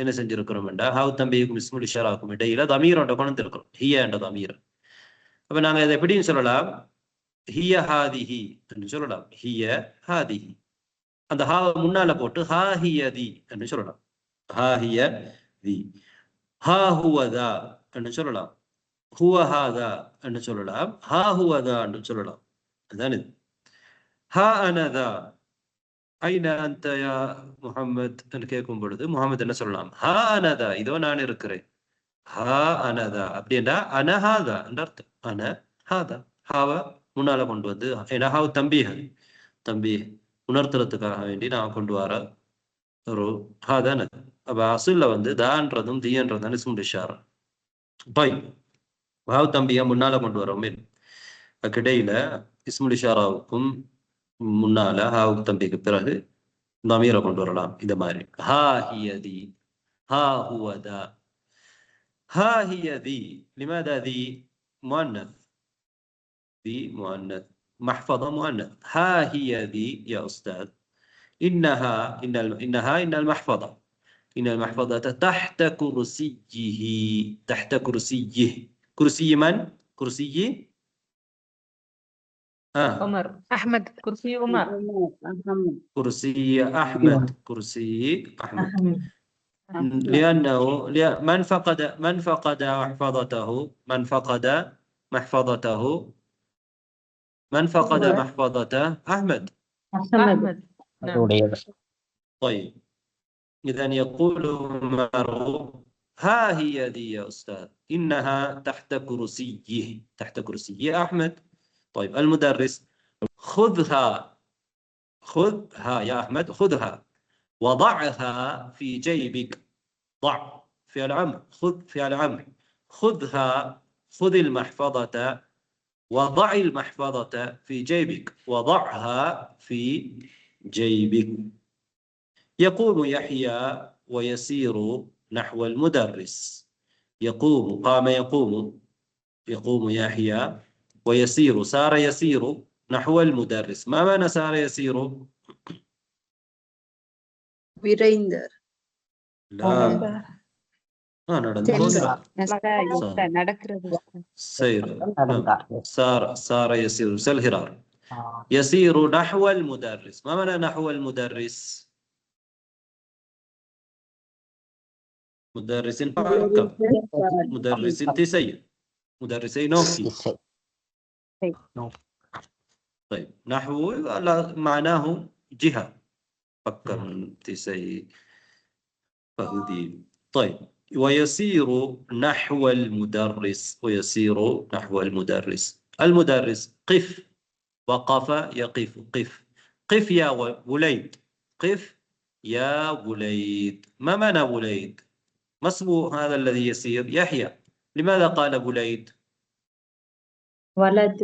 என்ன செஞ்சிருக்கிறோம் என்றால் ஹாவ் தம்பீஹுக்கும் இஸ்முல் இஷாராவுக்கும் இடையில தமீரோட கொண்டு இருக்கிறோம் ஹிய என்ற தமீர். அப்ப நாங்க இதை எப்படின்னு சொல்லலாம்? ஹிய ஹாதிஹி என்று சொல்லலாம். ஹிய ஹாதிஹி அந்த ஹாவை முன்னால போட்டு ஹா ஹிய தி என்று சொல்லலாம். ஹா ஹிய தி. ஹா ஹுவதா என்று சொல்லலாம். ஹுவ ஹாதா என்று சொல்லலாம். ஹா ஹுவதா என்று சொல்லலாம். அதுதான் இது. ஹா அனதா ஐன அந்த யா முஹம்மத் என்று கேட்கும் பொழுது முகமது என்ன சொல்லலாம்? ஹா அனதா இதோ நான் இருக்கிறேன். ஹா அனதா அப்படின்னா அனஹாதா என்ற அர்த்தம். அன ஹாதா ஹாவை முன்னால கொண்டு வந்து ஏன்னா ஹாவ் தம்பீஹ தம்பி உணர்த்துறதுக்காக வேண்டி நான் கொண்டு வர ஒரு ஹாதான. அப்ப அசுல்ல வந்து தான்றதும் தீன்றதும் இஸ்முல் இஷாரா. பை ஹாவ் தம்பியை முன்னால கொண்டு வரோம். கிடையில இஸ்முல் இஷாராவுக்கும் முன்னால ஹாவ் தம்பிக்கு பிறகு தமீரை கொண்டு வரலாம். இந்த மாதிரி ஹா ஹியதி ஹா ஹுவதா ஹா ஹியதி. لماذا ذي مؤنث؟ ذي مؤنث محفظة مؤنث. ها هي ذي يا أستاذ إنها إن المحفظة إن المحفظة تحت كرسيه. تحت كرسيه. كرسي من؟ كرسي عمر أحمد كرسي عمر كرسي أحمد. كرسي أحمد لأنه من فقد محفظته من فقد محفظته من فقد محفظته أحمد. أحمد نعم. طيب إذا يقول معروف ها هي ذي يا أستاذ إنها تحت كرسيه. تحت كرسي أحمد. طيب المدرس خذها. خذها يا أحمد خذها وضعها في جيبك. ضع فعل أمر. خذ فعل أمر. خذها خذ المحفظة وضع المحفظة في جيبك. وضعها في جيبك. يقوم يحيى ويسير نحو المدرس. يقوم قام يقوم. يقوم يحيى ويسير سار يسير نحو المدرس. ما معنى سار يسير؟ விரைந்தர். لا நடக்கிறது. سير. سار يسير سلهرار. يسير نحو المدرس. ما معنى نحو المدرس؟ مدرس فاكر. مدرس تسي. مدرسي نوكي. طيب نحو معناه جهة. فكر تسي فهدي. طيب ويسير نحو المدرس. ويسير نحو المدرس. المدرس قف. وقف يقف. قف. قف يا وليد. قف يا وليد. ما معنى وليد؟ ما اسم هذا الذي يسير؟ يحيى. لماذا قال وليد؟ ولد.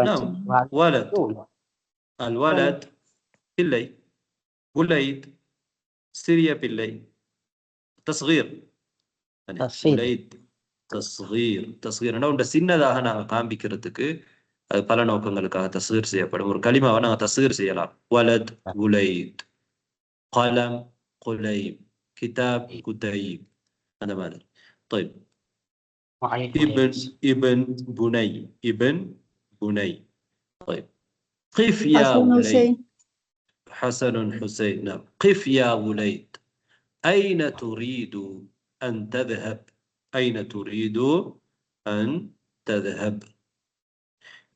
نعم ولد. الولد باللي. وليد سيريا باللي. تصغير يعني وليد تصغير. تصغير أنا عند سنة ده أنا قام بكرتك பல நோக்கங்களுக்காக தஸ்கீர் செய்யப்படும் ஒரு கலிமாவை நாங்கள் தஸ்கீர் செய்யலாம். வலத் குலைத். قلم قليم. كتاب كتيب. هذا ماذا؟ طيب ابن بني. ابن بني. طيب قف يا وليد. حسن حسين. نعم قف يا وليد. أين تريد أن تذهب؟ أين تريد أن تذهب؟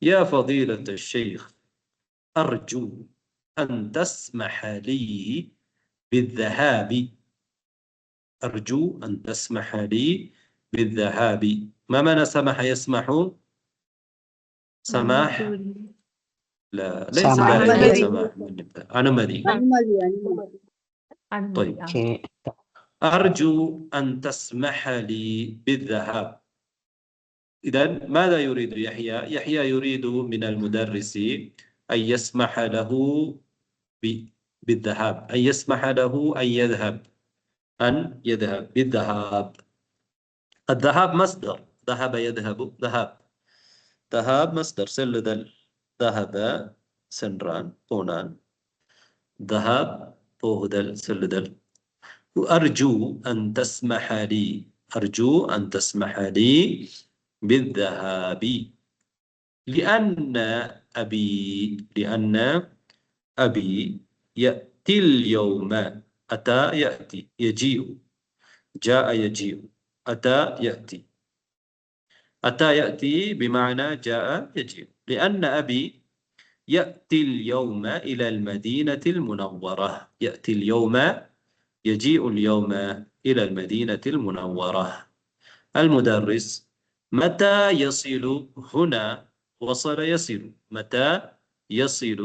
يا فضيلة الشيخ أرجو أن تسمح لي بالذهاب. أرجو أن تسمح لي بالذهاب. ما معنى سمح يسمح؟ سماح لا ليس ذلك سماح. أنمدي. طيب أرجو أن تسمح لي بالذهاب. إذن ماذا يريد يحيى؟ يحيى يريد من المدرس أن يسمح له بالذهاب. أن يسمح له أن يذهب. أن يذهب بالذهاب. الذهاب مصدر. ذهب يذهب. ذهاب. ذهاب مصدر سلدل. ذهب سنران بونان. ذهاب போகுதல் செல்லுதல். أرجو أن تسمح لي أرجو أن تسمح لي بالذهاب لأن أبي يأتي اليوم. أتى يأتي يجيء جاء يجيء أتى يأتي. أتى يأتي بمعنى جاء يجيء لأن أبي يأتي اليوم إلى المدينة المنورة. يأتي اليوم يجيء اليوم إلى المدينة المنورة. المدرس متى يصل هنا؟ وصل يصل. متى يصل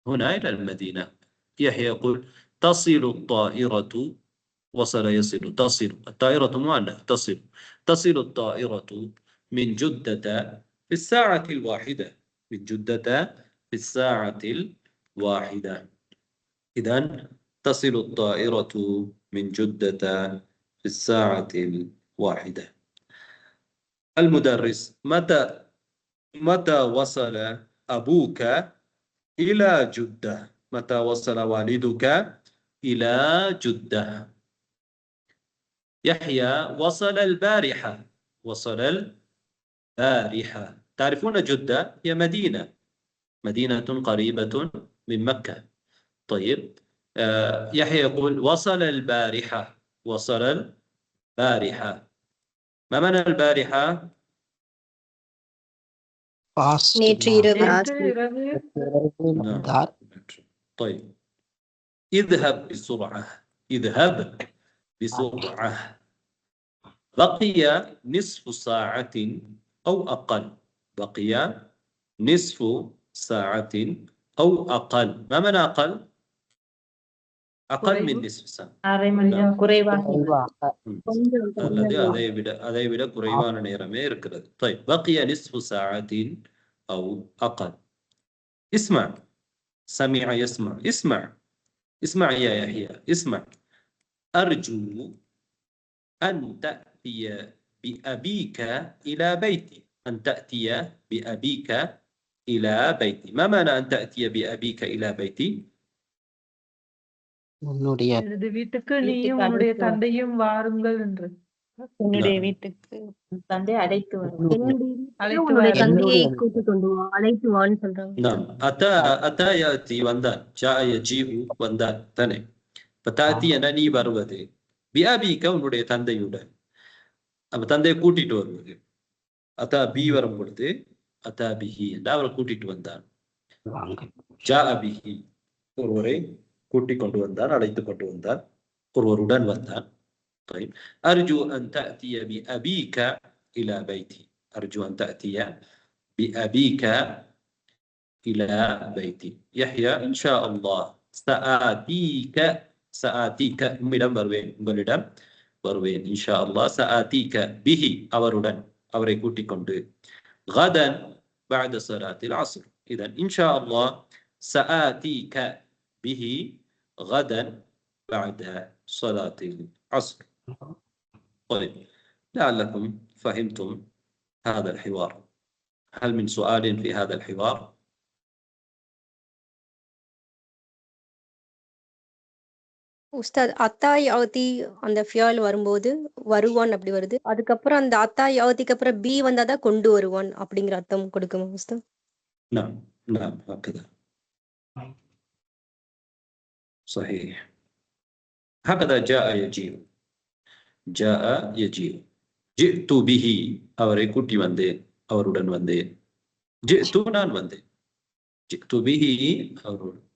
هنا إلى المدينة؟ يحيى يقول تصل الطائرة. وصل يصل تصل الطائرة مؤنث تصل الطائرة من جدة في الساعة الواحدة. من جدة في الساعة الواحدة. إذن تصل الطائرة من جدة في الساعة الواحدة. المدرس متى وصل أبوك إلى جدة؟ متى وصل والدك إلى جدة؟ يحيى وصل البارحة. وصل البارحة. تعرفون جدة هي مدينة قريبة من مكة. طيب يحيى يقول وصل البارحة. وصل البارحة. ما معنى البارحة؟ நேற்று இரவு. نعم. طيب اذهب بسرعة. اذهب بسرعة. بقي نصف ساعة أو أقل. بقي نصف ساعة أو أقل. ما معنى أقل؟ أقل من نصف ساعة. அரை மணி நேரம் குறைவாக. الذي أذيبدا قريبان نيرمي இருக்கிறது. طيب بقي نصف ساعة أو أقل. اسمع. سمع يسمع. اسمع يا يحيى اسمع. أرجو أن تأتي بأبيك إلى بيتي. أن تأتي بأبيك إلى بيتي. ما معنى أن تأتي بأبيك إلى بيتي؟ எனது வீட்டுக்கு நீயும் உன்னுடைய தந்தையும் வாருங்கள் என்று. என்னுடைய வீட்டுக்கு தந்தை அழைத்து வரும். அழைத்து தந்தையை கூட்டிக் கொண்டு அழைத்து வான்னு சொல்றாங்க. نعم. أتى يأتي வந்தான். جاء يجيء வந்தான் தானே. இப்ப தாத்தி என நீ வருவது. பிஅபிக உன்னுடைய தந்தையுடன். அப்ப தந்தையை கூட்டிட்டு வருவது. அத்தா பி வரும் பொழுது அத்தா பிஹி என்று அவரை கூட்டிட்டு வந்தான். ஜா பிஹி ஒருவரை கூட்டிக் கொண்டு வந்தான், அழைத்து கொண்டு வந்தான், ஒருவருடன் வந்தான். طيب أرجو أن تأتي بأبيك إلى بيتي. أرجو أن تأتي بأبيك إلى بيتي. يحيى إن شاء الله سآتيك உம்மிடம் வருவேன். உங்களிடம் வருவேன். إن شاء الله سآتيك به அவருடன் அவரை கூட்டிக் கொண்டு. غدا بعد صلاة العصر. إذا إن شاء الله سآتيك به غدا بعد صلاة العصر. طيب لعلكم فهمتم هذا الحوار. هل من سؤال في هذا الحوار؟ உஸ்தாத் அத்தா யாவதி அந்த ஃபியால் வரும்போது வருவான் அப்படி வருது. அதுக்கப்புறம் அந்த அத்தா யாவதிக்கு அப்புறம் பி வந்தாதான் கொண்டு வருவான் அப்படிங்கிற அர்த்தம் கொடுக்குமா உஸ்தாத்? نعم هكذا صحيح. هكذا جاء يجيء. جئت به அவரை கூட்டி வந்தேன், அவருடன் வந்தேன். ஜித்து நான் வந்தேன். ஜித்து பிஹி அவருடன்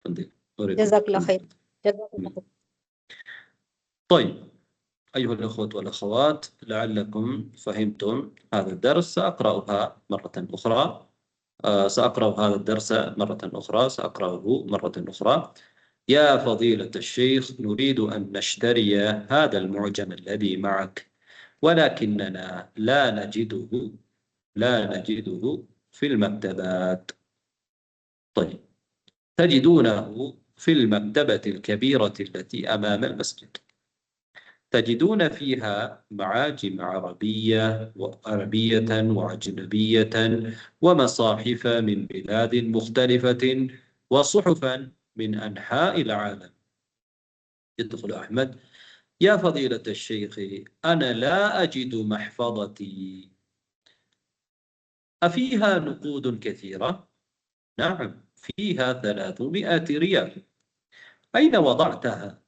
வந்தேன். ஜஸாக்கல்லாஹ் கைர். طيب أيها الأخوة والأخوات لعلكم فهمتم هذا الدرس. سأقرأ هذا الدرس مرة أخرى. يا فضيلة الشيخ نريد أن نشتري هذا المعجم الذي معك ولكننا لا نجده في المكتبات. طيب تجدونه في المكتبة الكبيرة التي أمام المسجد. تجدون فيها معاجم عربية وأجنبية ومصاحف من بلاد مختلفة وصحفا من أنحاء العالم. يدخل أحمد: يا فضيلة الشيخ، أنا لا أجد محفظتي، أفيها نقود كثيرة؟ نعم، فيها 300 ريال. أين وضعتها؟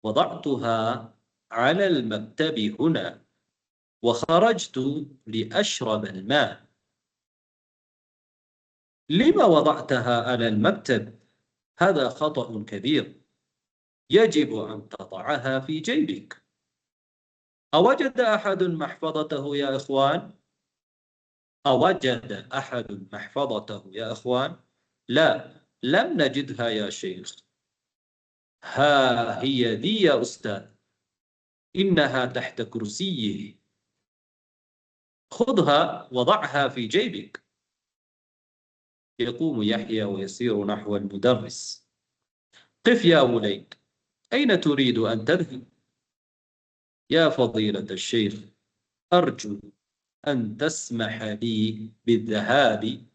وضعتها على المكتب هنا، وخرجت لأشرب الماء. لما وضعتها على المكتب؟ هذا خطأ كبير، يجب أن تضعها في جيبك. أوجد أحد محفظته يا إخوان؟ أوجد أحد محفظته يا إخوان؟ لا، لم نجدها يا شيخ. ها هي ذي يا أستاذ، إنها تحت كرسيه، خذها وضعها في جيبك. يقوم يحيى ويسير نحو المدرس: قف يا وليد، أين تريد أن تذهب؟ يا فضيلة الشيخ، أرجو أن تسمح لي بالذهاب،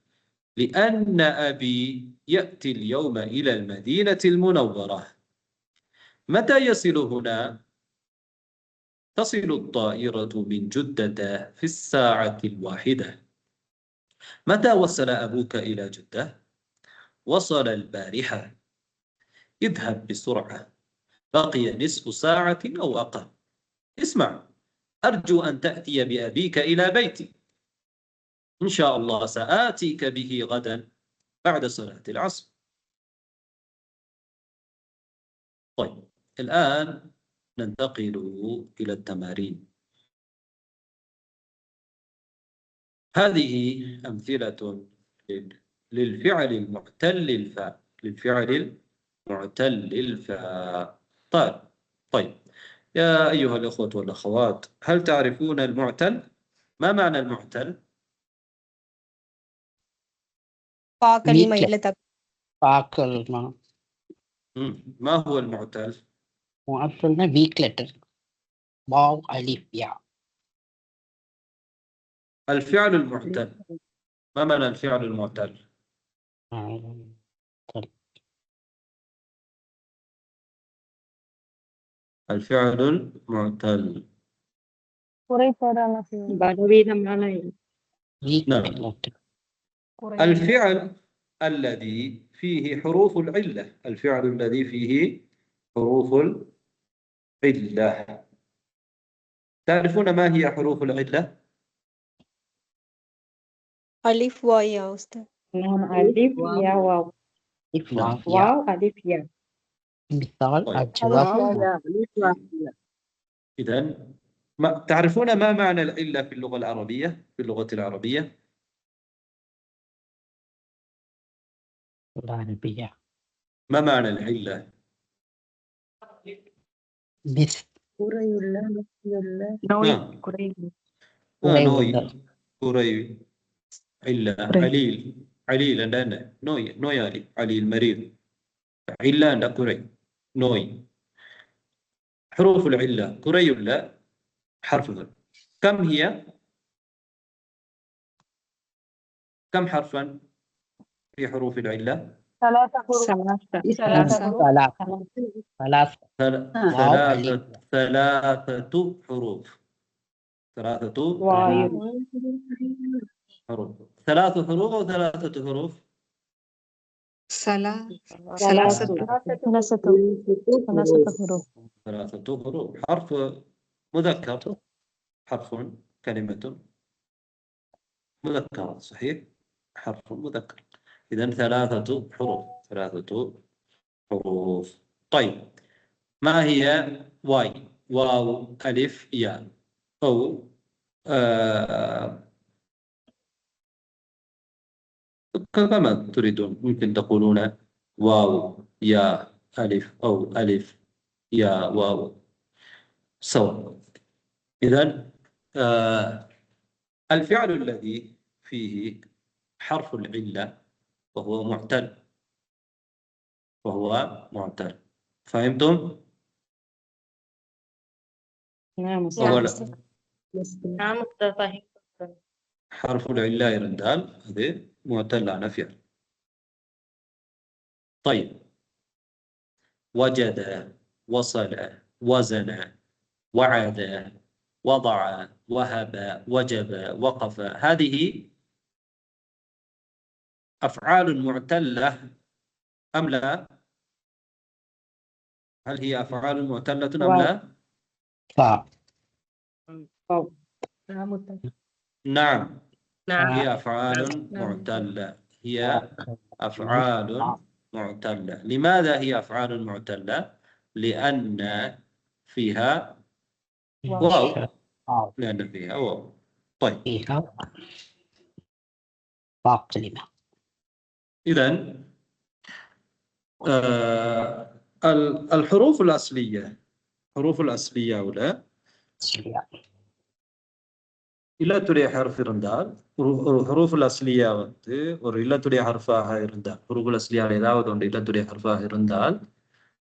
لأن أبي يأتي اليوم إلى المدينة المنورة. متى يصل هنا؟ تصل الطائرة من جدة في 1:00. متى وصل أبوك إلى جدة؟ وصل البارحة. اذهب بسرعة، بقي نصف ساعة أو أقل. اسمع، أرجو أن تأتي بأبيك إلى بيتي، إن شاء الله سآتيك به غدا بعد صلاة العصر. طيب، الآن ننتقل إلى التمارين. هذه أمثلة للفعل المعتل الفاء، للفعل المعتل الفاء. طيب يا أيها الأخوة والأخوات، هل تعرفون المعتل؟ ما معنى المعتل؟ كلمة வீட்ல இல்ல பார்க்கணுமா? ما هو المعتل؟ معطلنا வீக் லெட்டர் واو ألف يا. الفعل المعتل، ما معنى الفعل المعتل؟ الفعل المعتل பலவீனமான வீக் نعم، லெட்டர் الفعل الذي فيه حروف العلة، الفعل الذي فيه حروف العلة. تعرفون ما هي حروف العلة؟ ألف واو يا أستاذ. ألف يا واو، ألف نعم. واو يا. واو ألف يا. مثال طيب. الجواب. إذن تعرفون ما معنى العلة في اللغة العربية؟ في اللغة العربية العربية ما معنى العلة؟ مثل நோய் نعم. குறைவு. نوي، كوري، علة، عليل، عليل عندنا نوي عليل مريض. علة عند كوري، نوي. حروف العلة كوري ولا حرف؟ كم هي؟ كم حرفا في حروف العلة؟ 3 حروف. ثلاثة. 3 حروف. ثلاثة حروف. 3 وايو. حروف. 3 حروف أو 3 حروف؟ ثلاثة. 3 حروف. 3 حروف. حرف مذكر، حرف كلمة مذكرة، صحيح، حرف مذكر. إذن 3 حروف، 3 حروف. طيب، ما هي واي؟ واو ألف ياء، أو كما تريدون، ممكن تقولون واو يا ألف أو ألف يا واو سواء. إذن الفعل الذي فيه حرف العلة وهو معتل، فهمتم؟ نعم وهو أستاذ. نعم أستاذ فهمت. حرف العلة يرندال هذه معتل على فعل. طيب وجد، وصل، وزن، وعد، وضع، وهب، وجب، وقف، هذه أفعال معتلة أم لا؟ هل هي أفعال معتلة أم لا؟ فا نعم، نعم. هي أفعال معتلة، هي أفعال معتلة. لماذا هي أفعال معتلة؟ لأن فيها واو، لأن فيها واو. طيب فيها واو كلمة. إذن الحروف الأصلية، حروف الأصلية ولا இல்லத்துடைய ஹர்ஃப் இருந்தால் ஹுரூஃபுல் அஸ்லியா வந்து ஒரு இல்லத்துடைய ஹர்ஃபாக இருந்தால், ஹுரூஃபுல் அஸ்லியாவில் ஏதாவது ஒன்று இல்லத்துடைய ஹர்ஃபாக இருந்தால்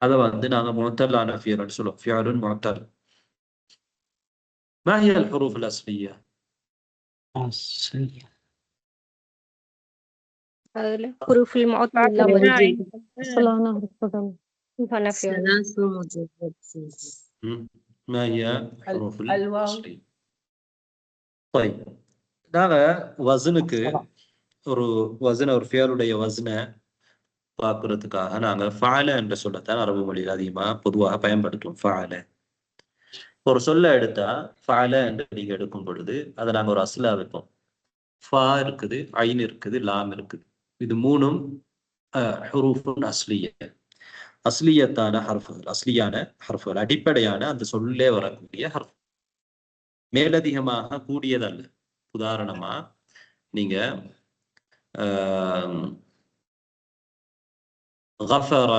அதை வந்து நாங்கள் முஅத்தல்லான ஃபியல்னு சொல்லுவோம். ஃபியலுன் முஅத்தல். ما هي الحروف الأصلية؟ أصلية அதுல குருஃபுல் முஅத்தல் எல்லாம் வருது. ما هي الحروف الواو. الأصلية؟ طيب நாங்கள் வசனுக்கு ஒரு வசன, ஒரு ஃபியலுடைய வசனை பார்க்கறதுக்காக நாங்கள் ஃபால என்ற சொல்லத்தான் அரபு மொழியில் அதிகமாக பொதுவாக பயன்படுத்துவோம். ஃபால ஒரு சொல்ல எடுத்தா ஃபால என்று நீங்க எடுக்கும் பொழுது அதை நாங்கள் ஒரு அஸ்லா வைப்போம். ஃபா இருக்குது, ஐன் இருக்குது, லாம் இருக்குது. இது மூணும் ஹுரூஃபுன் அஸ்லிய, அஸ்லியத்தான ஹர்ஃபுகள், அஸ்லியான ஹர்ஃபுகள், அடிப்படையான அந்த சொல்லே வரக்கூடிய ஹர்ஃப், மேலதிகமாக கூடியதல்ல. உதாரணமா நீங்க கஃபர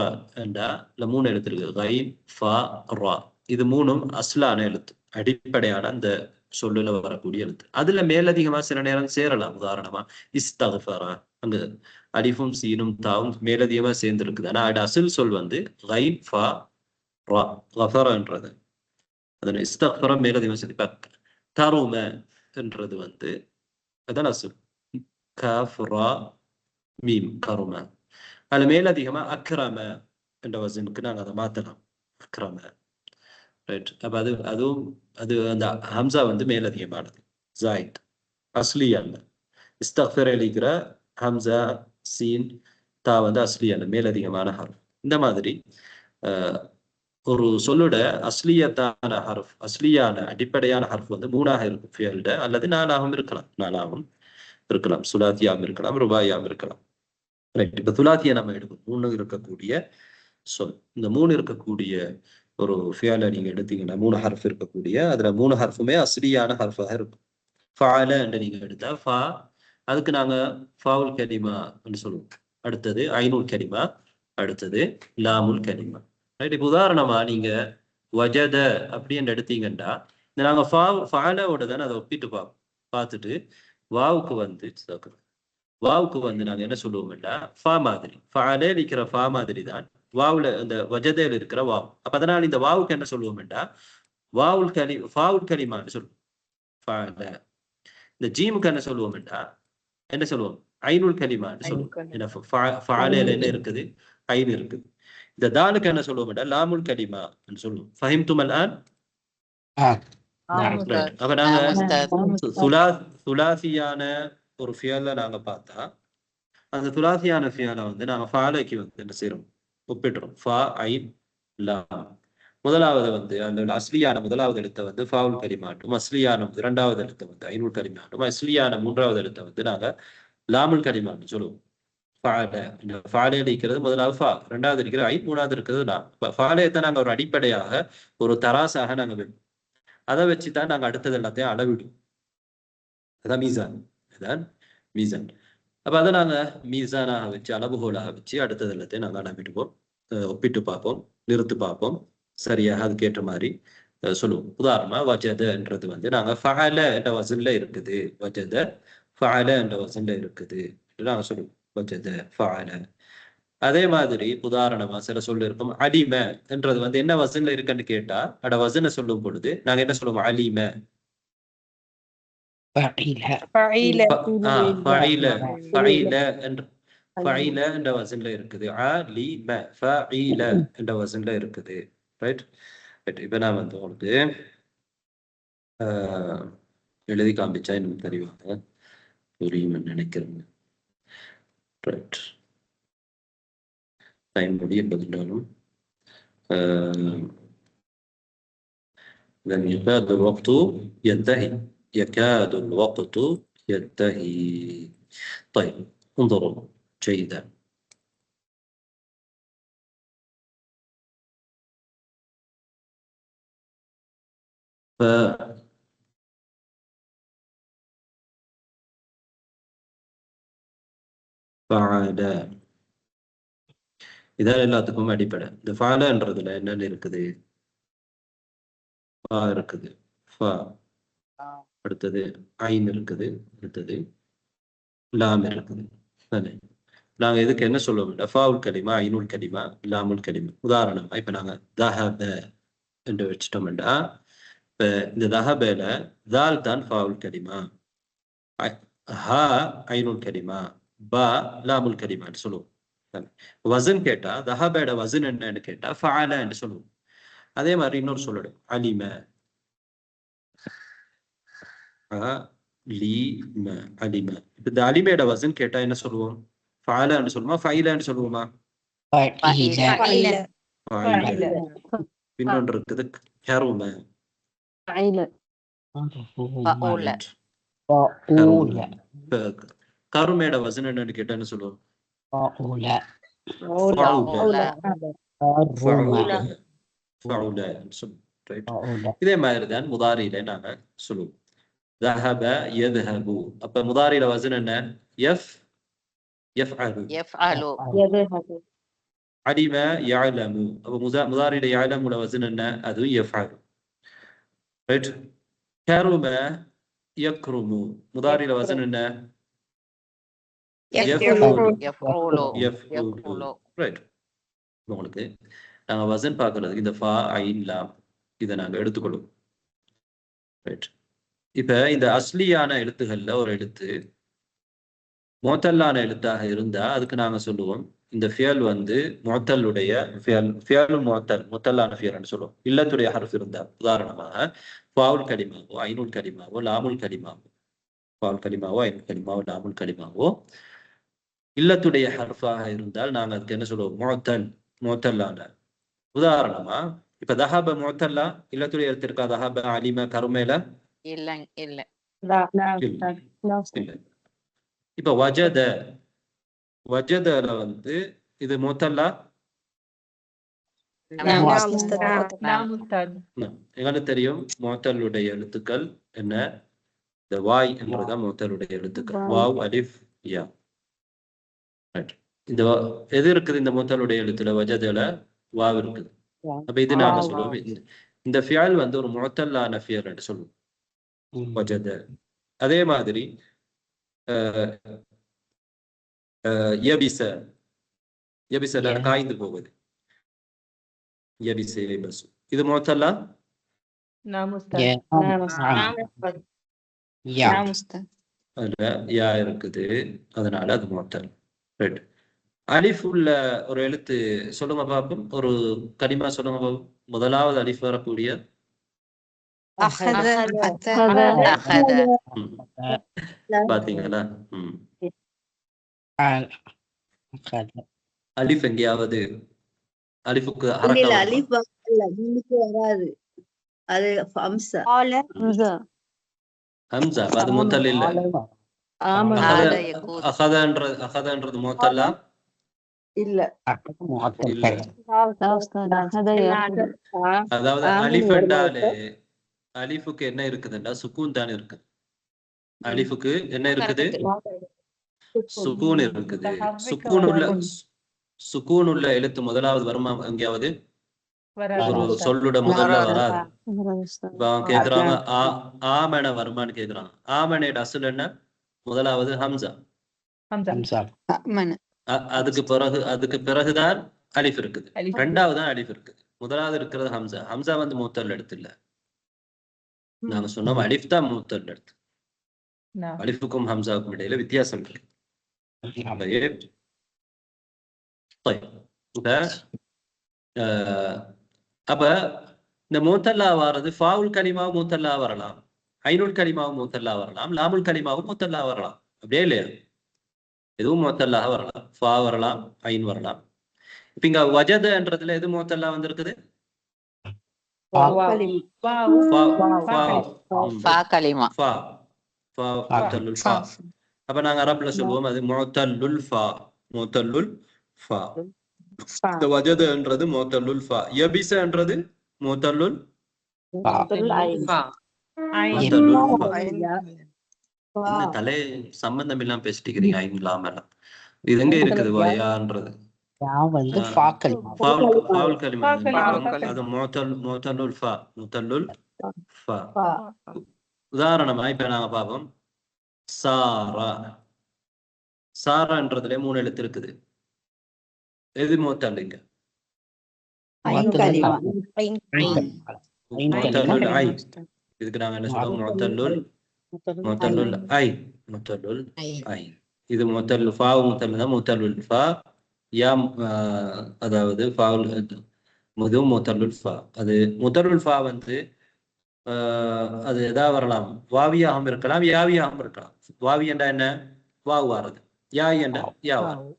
என்றா மூணு எழுத்து இருக்கு, கைன், ஃபா, ரா. இது மூணும் அஸ்லான எழுத்து, அடிப்படையான அந்த சொல்லுல வரக்கூடிய எழுத்து. அதுல மேலதிகமா சில நேரம் சேரலாம். உதாரணமா இஸ்தக்ஃபர, அங்க அலிஃபும் சீனும் தாவும் மேலதிகமா சேர்ந்து இருக்குது. ஆனா அது அசில் சொல் வந்து கைன், ஃபா, ரா, கஃபரன்றது. அதனை இஸ்தக்ஃபர மேலதிகமா சேர்த்து. கரும என்றது வந்து அதான் அசில், காஃப், ரா, மீம், கரும. அது மேலதிகமா அக்ரம என்ற வசனுக்கு நாங்கள் அதை மாற்றலாம். அக்ரம, ரைட். அப்போ அதுவும் அந்த ஹம்சா வந்து மேலதிகமானது, ஜாயித், அஸ்லி அல்ல. இஸ்தக்ஃபிர் எழுகிற ஹம்சா, சீன், தா வந்து அஸ்லி அல்ல, மேலதிகமான ஹர்ஃப். இந்த மாதிரி ஒரு சொல்லோட அஸ்லியத்தான ஹர்ஃப், அஸ்லியான அடிப்படையான ஹர்ஃப் வந்து மூணாக இருக்கும் ஃபியல்ட, அல்லது நாலாகவும் இருக்கலாம். நாலாகவும் இருக்கலாம், சுலாத்தியாகவும் இருக்கலாம், ருபாயாகவும் இருக்கலாம். ரைட். இப்போ துலாத்தியை நம்ம எடுக்கும் மூணு இருக்கக்கூடிய சொல். இந்த மூணு இருக்கக்கூடிய ஒரு ஃபியால நீங்க எடுத்தீங்கன்னா, மூணு ஹர்ஃப் இருக்கக்கூடிய, அதுல மூணு ஹர்ஃபுமே அஸ்லியான ஹர்ஃபாக இருக்கும். ஃபால என்று நீங்க எடுத்தா ஃபா, அதுக்கு நாங்க ஃபாவுல் கலிமா என்று சொல்லுவோம். அடுத்தது ஐனுல் கலிமா, அடுத்தது லாமுல் கலிமா. ரைட். இப்போ உதாரணமா நீங்க வஜத அப்படி என்று எடுத்தீங்கன்னா, நாங்க ஃபாலோட தானே அதை ஒப்பிட்டு பார்த்துட்டு வாவுக்கு வந்து வாவுக்கு வந்து நாங்க என்ன சொல்லுவோம்னா ஃபா மாதிரி, ஃபாலே இருக்கிற ஃபா மாதிரி தான் வாவுல இந்த வஜதையில் இருக்கிற வாவ். அப்ப அதனால இந்த வாவுக்கு என்ன சொல்லுவோம்டா ஃபாவுல் கலிமான்னு சொல்லுவோம். இந்த ஜீமுக்கு என்ன சொல்லுவோம்டா என்ன சொல்லுவோம்? ஐனுல் கலிமான்னு சொல்லுவோம். ஏன்னா ஃபாலேல என்ன இருக்குது? ஐன் இருக்குது. இந்த தாலுக்கு என்ன சொல்லுவோம்டா லாமுல் கலிமா சொல்லுவோம். ஃபஹிம்தும் அல்ஆன்? அப்ப நாங்க சுலாசியான ஒரு ஃபியல்ல நாங்க பார்த்தா, அந்த துலாசியான ஃபியலை வந்து நாங்க ஃபாலைக்கு வந்து என்ன செய்யறோம்? ஒப்பிடுறோம். ஃபா, ஐன், லாம். முதலாவது வந்து அந்த அஸ்லியான முதலாவது எழுத்தை வந்து ஃபாவுல் கலிமாட்டும், அஸ்லியான இரண்டாவது எழுத்தை வந்து ஐனுல் கலிமாட்டும், அஸ்லியான மூன்றாவது எழுத்தை வந்து நாங்க லாமுல் கலிமான்னு சொல்லுவோம். ஃபாலே இருக்கிறது முதலாவது ஃபா, ரெண்டாவது இருக்கிறது ஐன், மூணாவது இருக்கிறது லாம். ஃபாலையத்தை நாங்க ஒரு அடிப்படையாக ஒரு தராசாக நாங்க வைப்போம். அதை வச்சுதான் நாங்க அடுத்தது எல்லாத்தையும் அளவிடுவோம். அதான் மீசான், அதான் மீசான். அப்ப அதை நாங்க மீசானாக வச்சு, அளவுகோலாக வச்சு அடுத்தது எல்லாத்தையும் நாங்க அளவிடுவோம், ஒப்பிட்டு பார்ப்போம், நிறுத்து பார்ப்போம், சரியாக அதுக்கேற்ற மாதிரி சொல்லுவோம். உதாரணமா வஜதன்றது வந்து நாங்க ஃபஅல என்ற வசன்ல இருக்குது, வஜத ஃபஅல என்ற வசன்ல இருக்குது நாங்க சொல்லுவோம், வஜத ஃபஅல. அதே மாதிரி உதாரணமா சில சொல்லு இருக்கும், அலிம என்றது வந்து என்ன வசன்ல இருக்குன்னு கேட்டா அட வசனை சொல்லும் பொழுது நாங்க என்ன சொல்லுவோம்? அலிம. ஃபஈல என்ற வசன்ல இருக்குது. அலிம ஃபஈல என்ற வசன்ல இருக்குது. ரைட். இப்போ நான் வந்து உங்களுக்கு எழுதி காமிச்சா எனக்கு தெரிவாங்க, புரியும் நினைக்கிறேன். ரைட். டைம் முடிய பதினாலும் لن يكاد الوقت ينتهي. يكاد الوقت ينتهي. طيب انظروا جيدا. فعل இதான் எல்லாத்துக்கும் அடிப்படை. இந்த ஃபாலன்றதுல என்னென்ன இருக்குது? ஃபா இருக்குது, ஃபா, அடுத்தது ஐன் இருக்குது, அடுத்தது லாம் இருக்குது. நாங்க இதுக்கு என்ன சொல்லுவோம்? ஃபவுல் கலிமா, ஐனுல் கலிமா, லாமுல் கலிமா. உதாரணமா இப்ப நாங்க தஹப என்று வச்சிட்டோம்டா, இப்ப இந்த தஹபல தால் தான் ஃபவுல் கலிமா, ஹா ஐனுல் கலிமா, பா லாமுல் கலிமான்னு சொல்லுவோம். வசன் கேட்டா தஹபேட வசன் என்னன்னு கேட்டா ஃபஅல என்று சொல்லுவோம். அதே மாதிரி இன்னொரு சொல்லணும், அலிம, அலிம, அலிம. இப்ப இந்த அலிமேட வசன் கேட்டா என்ன சொல்லுவோம்? ஃபஅல என்று சொல்லுமா, ஃபைல என்று சொல்லுவோமா? இன்னொன்று இருக்குது கரும, கருமேட வசன் என்னன்னு கேட்டா என்ன சொல்லுவோம்? இதே மாதிரிதான் முதாரியில நாங்க சொல்லுவோம். ذهب يذهب. அப்ப முதாரியில வசன் என்ன? يفعل. علم يعلم. அப்ப முதாரியில يعلمல வசன் என்ன? அது يفعل. ரைட். كرم يكرم. முதாரியில வசன் என்ன? ரைட். உங்களுக்கு நாங்க வசன் பார்க்கறதுக்கு இந்த ஃபா ஐன் லாம் இதை நாங்க எடுத்துக்கொள்ளும். ரைட். இப்ப இந்த அஸ்லியான எழுத்துக்கள்ல ஒரு எழுத்து முஅத்தல்லான எழுத்தாக இருந்தா அதுக்கு நாங்க சொல்லுவோம் இந்த ஃபியல் வந்து முஅத்தல்லுடைய ஃபியல் முஅத்தல்லான ஃபியல்னு சொல்லுவோம். இல்லத்துடைய ஹர்ஃப் இருந்தா, உதாரணமாக ஃபாவுல் கலிமாவோ ஐனுல் கலிமாவோ லாமுல் கலிமாவோ, ஃபாவுல் கலிமாவோ ஐனுல் கலிமாவோ லாமுல் கலிமாவோ இல்லத்துடைய ஹர்ஃபாக இருந்தால் நாங்க அதுக்கு என்ன சொல்லுவோம்? முஅத்தல்லான. உதாரணமா இப்ப தஹப முஅத்தல்லா இல்லத்துடைய எழுத்து இருக்கா? தஹப அலிம கருமேல இல்ல. இப்ப வஜதல வந்து இது முஅத்தல்லா எங்களுக்கு தெரியும். முஅத்தல்லுடைய எழுத்துக்கள் என்ன? இந்த வாய் என்றதான் முஅத்தல்லுடைய எழுத்துக்கள். வாவ் அலிஃப் யா. இந்த எது இருக்குது? இந்த முஅத்தல்லுடைய எழுத்துல வஜதல வாவ் இருக்குது. அப்ப இது நாங்க சொல்லுவோம் இந்த ஃபியல் வந்து ஒரு முஅத்தல்லான ஃபியல் என்று சொல்லுவோம். வஜத. அதே மாதிரி யபிச காய்ந்து போகுது. யபிச யபசு. இது முஅத்தல்லா? அதுல யா இருக்குது, அதனால அது முஅத்தல். ரைட். அலிஃப் உள்ள ஒரு எழுத்து சொல்லுங்க பாப்போம். ஒரு கலிமா சொல்லுங்க பாப்போம். முதலாவது அலிஃப் வரக்கூடிய பாத்தீங்களா? அலிஃப் எங்கேயாவது அலிஃபுக்கு அலிஃப் வராது, அது ஹம்ஸா. ஹம்ஸா அது முத்தல் இல்ல. அகதன்றது முத்தல்லா இல்ல. அதாவது அலிஃப் என்றாலே அலிஃபுக்கு என்ன இருக்குதுன்னா சுக்கூன் தான் இருக்கு. அலிஃபுக்கு என்ன இருக்குது? சுக்கூன் இருக்குது. சுக்கூன் உள்ள எழுத்து முதலாவது வருமா எங்கேயாவது? ஒரு சொல்லுட முதல்ல வராது. கேக்குறாங்க ஆமன வருமானு கேக்குறாங்க. ஆமனோட அசல் என்ன? முதலாவது ஹம்சா. அதுக்கு பிறகுதான் அலிஃப் இருக்குது. ரெண்டாவது தான் அலிஃப் இருக்குது. முதலாவது இருக்கிறது ஹம்சா. ஹம்சா வந்து முத்தல் எடுத்து இல்ல. நாங்க சொன்னோம் அலிஃப் தான் முத்தல் எடுத்து. அலிஃபுக்கும் ஹம்சாவுக்கும் இடையில வித்தியாசம் இருக்கு. طيب அப்ப இந்த மூத்தல்லா வாரது ஃபாவுல் கலிமாவும் மூத்தல்லா வரலாம், ஐனுல் கலிமாவும் மூத்தல்லா வரலாம், லாமுல் கலிமாவும் மூத்தல்லா வரலாம். அப்படியே இல்லையா? எதுவும் மூத்தல்லாக வரலாம், ஃபா வரலாம், ஐன் வரலாம். இப்ப இங்க வஜதன்றதுல எது மூத்தல்லா வந்திருக்குது? அப்ப நாங்க அரபுல சொல்லுவோம் அது முஅத்தல்லுல் ஃபா. முஅத்தல்லுல் ஃபா. இந்த வஜதன்றது முஅத்தல்லுல் ஃபா. யபிஸன்றது முஅத்தல்லுல் என்ன தலை சம்பந்தம் இல்லாம பேசிட்டீங்க ஐன் இல்லாம. இது எங்க இருக்குது வயான்றது? ஃபாவுல் கலிமா. அது முஅத்தல்லுல் ஃபா. முஅத்தல்லுல் ஃபா. உதாரணமா இப்ப நாங்க பாப்போம். சாரா. சாரான்றதுல 3 எழுத்து இருக்குது. எது முஅத்தல் இங்க? முஅத்தல்லுல் ஐன். இதுக்கு நாங்க என்ன சொல்றோம்? முஅத்தல்லுல் ஐன். முஅத்தல்லுல் ஐன். இது முஅத்தல்லுல் ஃபா. முஅத்தல்லுல் ஃபா. யா அதாவது ஃபாவுல் முது முஅத்தல்லுல் ஃபா. அது முஅத்தல்லுல் ஃபா வந்து அது எதா வரலாம், வாவியாகவும் இருக்கலாம், யாவியாகவும் இருக்கலாம். வாவி என்றா என்ன? வாவு வாரது. யா என்ற யா வரும்.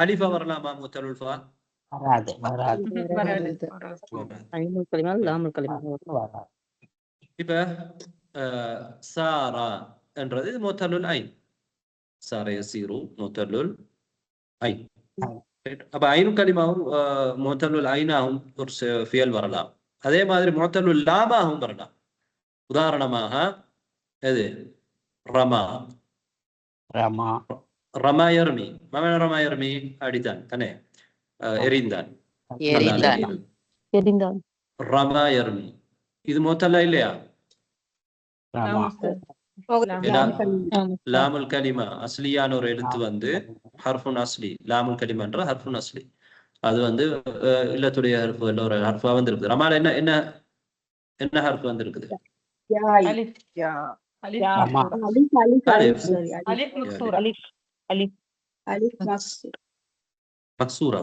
அலிஃபா வரலாமா முஅத்தல்லுல் ஃபா? இப்ப சாரா என்றது முஅத்தல்லுல் ஐன். சாரா யஸீரு முஅத்தல்லுல் ஐன். அப்ப ஐனு கலிமாவும் முஅத்தல்லுல் ஐனாகவும் ஒரு ஃபியல் வரலாம். அதே மாதிரி முஅத்தல்லுல் லாமாகவும் வரலாம். உதாரணமாக எது? ரமா. ரமா யர்மி. ரமா யர்மி அடித்தான் தானே, எறிந்தான். ரமா யர்மி இது முஅத்தல்லா இல்லையா? லாமுல் கலிமா அஸ்லியான ஒரு எழுத்து வந்து ஹர்ஃபுன் அஸ்லி. லாமுல் கலிமான்ற ஹர்ஃபுன் அஸ்லி. அது வந்து இல்லத்துடைய ஹர்ஃப் ஒரு ஹர்ஃபா வந்து இருக்குது. ரமால என்ன என்ன என்ன ஹர்ஃப் வந்து இருக்குது? மக்சூரா.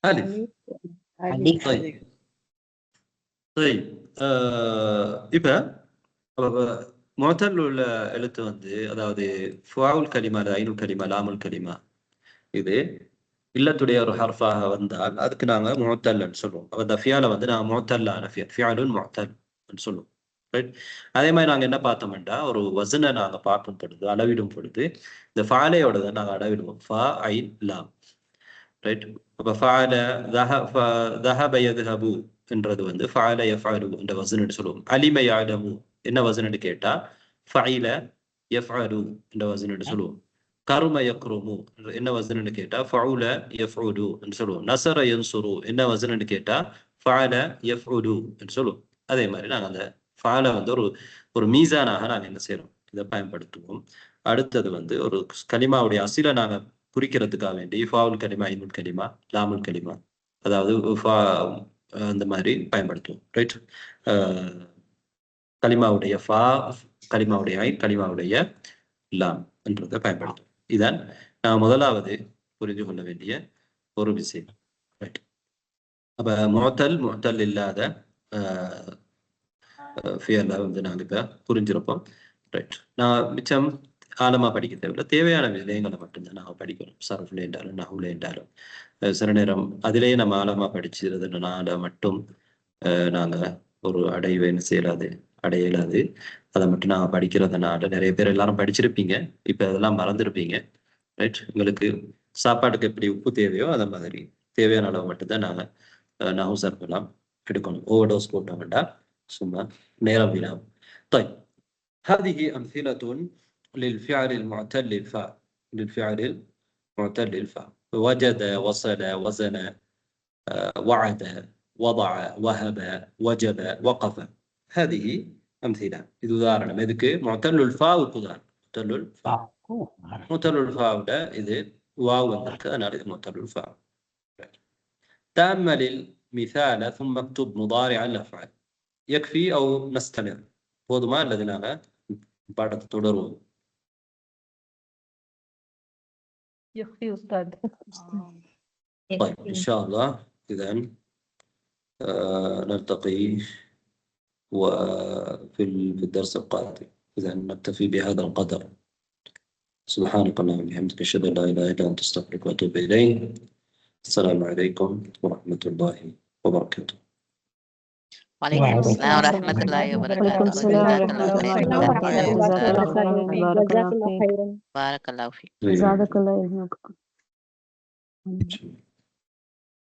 அலிஃப். இப்ப முஅத்தல் உள்ள எழுத்து வந்து அதாவது ஃபாவுல் கலிமா, ஐனுல் கலிமா, லாமுல் கலிமா இது இல்லத்துடைய ஒரு ஹர்ஃபாக வந்தால் அதுக்கு நாங்க முஅத்தல்னு சொல்லுவோம். அந்த ஃபியால வந்து நாங்க முஅத்தல்லான ஃபியலுன் முஅத்தல் சொல்லுவோம். ரைட். அதே மாதிரி நாங்க என்ன பார்த்தோம்னா ஒரு வசனை நாங்க பார்க்கும் பொழுது, அளவிடும் பொழுது இந்த ஃபாலையோட நாங்க அளவிடுவோம். ஃபா ஐன் லாம். ரைட். அப்ப ஃபால ذهب يذهب என்றது வந்து ஃபஅல யஃஅலு என்ற வசனன்னு சொல்லுவோம். அலிம யஅலமு என்ன வசனன்னு கேட்டா ஃபஅல யஃஅலு என்ற வசனன்னு சொல்லுவோம். கரும யக்ருமு என்ன வசனன்னு கேட்டா ஃபஅல யஃஅலு என்று சொல்லுவோம். நஸர யன்சுரு என்ன வசனன்னு கேட்டா ஃபஅல யஃஅலு என்று சொல்லுவோம். அதே மாதிரி நாங்க அந்த ஃபஅல வந்து ஒரு மீசானாக நாங்க என்ன செய்யறோம், இதை பயன்படுத்துவோம். அடுத்தது வந்து ஒரு கலிமாவுடைய அசில நாங்க குறிக்கிறதுக்காக வேண்டி ஃபாவுல் கலிமா, ஐனுல் கலிமா, லாமுல் கலிமா அதாவது அந்த மாதிரி பயன்படுத்துவோம். ரைட். கலிமாவுடைய ஃபா, கலிமாவுடைய ஐன், கலிமாவுடைய லாம் என்றதை பயன்படுத்துவோம். இதான் நான் முதலாவது புரிந்து கொள்ள வேண்டிய ஒரு விஷயம். ரைட். அப்ப முஅத்தல் இல்லாத ஃபியலை வந்து நாங்கள் இப்போ புரிஞ்சிருப்போம். ரைட். நான் மிச்சம் ஆழமா படிக்க தேவையில்லை, தேவையான விஷயங்களை மட்டும்தான் நாங்கள் படிக்கணும். சரஃப்ல என்றாலும் நஹ்வுல என்றாலும் சில நேரம் அதிலேயே நம்ம ஆழமா படிச்சதுனால மட்டும் நாங்கள் ஒரு அடைவேன்னு செய்யலாது, அடையலாது. அதை மட்டும் நாங்கள் படிக்கிறதுனால நிறைய பேர் எல்லாரும் படிச்சிருப்பீங்க, இப்போ அதெல்லாம் மறந்துருப்பீங்க. ரைட். உங்களுக்கு சாப்பாட்டுக்கு எப்படி உப்பு தேவையோ அதை மாதிரி தேவையான அளவு மட்டும்தான் நாங்கள் நஹ்வு சர்ஃப் எல்லாம் எடுக்கணும். ஓவர் டோஸ் போட்டோம் வேண்டாம், சும்மா நேரம் வீணாகும். طيب هذه أمثلة للفعل المعتل الفاء. للفعل المعتل الفاء: وجد، وصل، وزن، وعد، وضع، وهب، وجب، وقف. هذه أمثلة. إذا دارنا ماذا معتل الفاء والقدر. معتل الفاء. معتل الفاء ده إذا واو أنا أريد معتل الفاء. تأمل المثال ثم اكتب مضارع الأفعال. يكفي أو نستمر؟ போதுமா அல்லது நாங்க பாடத்தை தொடருவோம்? يكفي أستاذ. طيب إن شاء الله إذا نلتقي وفي الدرس القادم. إذا نكتفي بهذا القدر. سبحانك اللهم وبحمدك أشهد أن لا إله إلا أنت أستغفرك وأتوب إليك. السلام عليكم ورحمة الله وبركاته. وعليكم السلام ورحمة الله وبركاته. وعليكم السلام جزاك ورحمة الله الله خير. وبركاته. جزاك الله خيرا. بارك الله فيك. جزاك الله خيرا. إن شاء الله.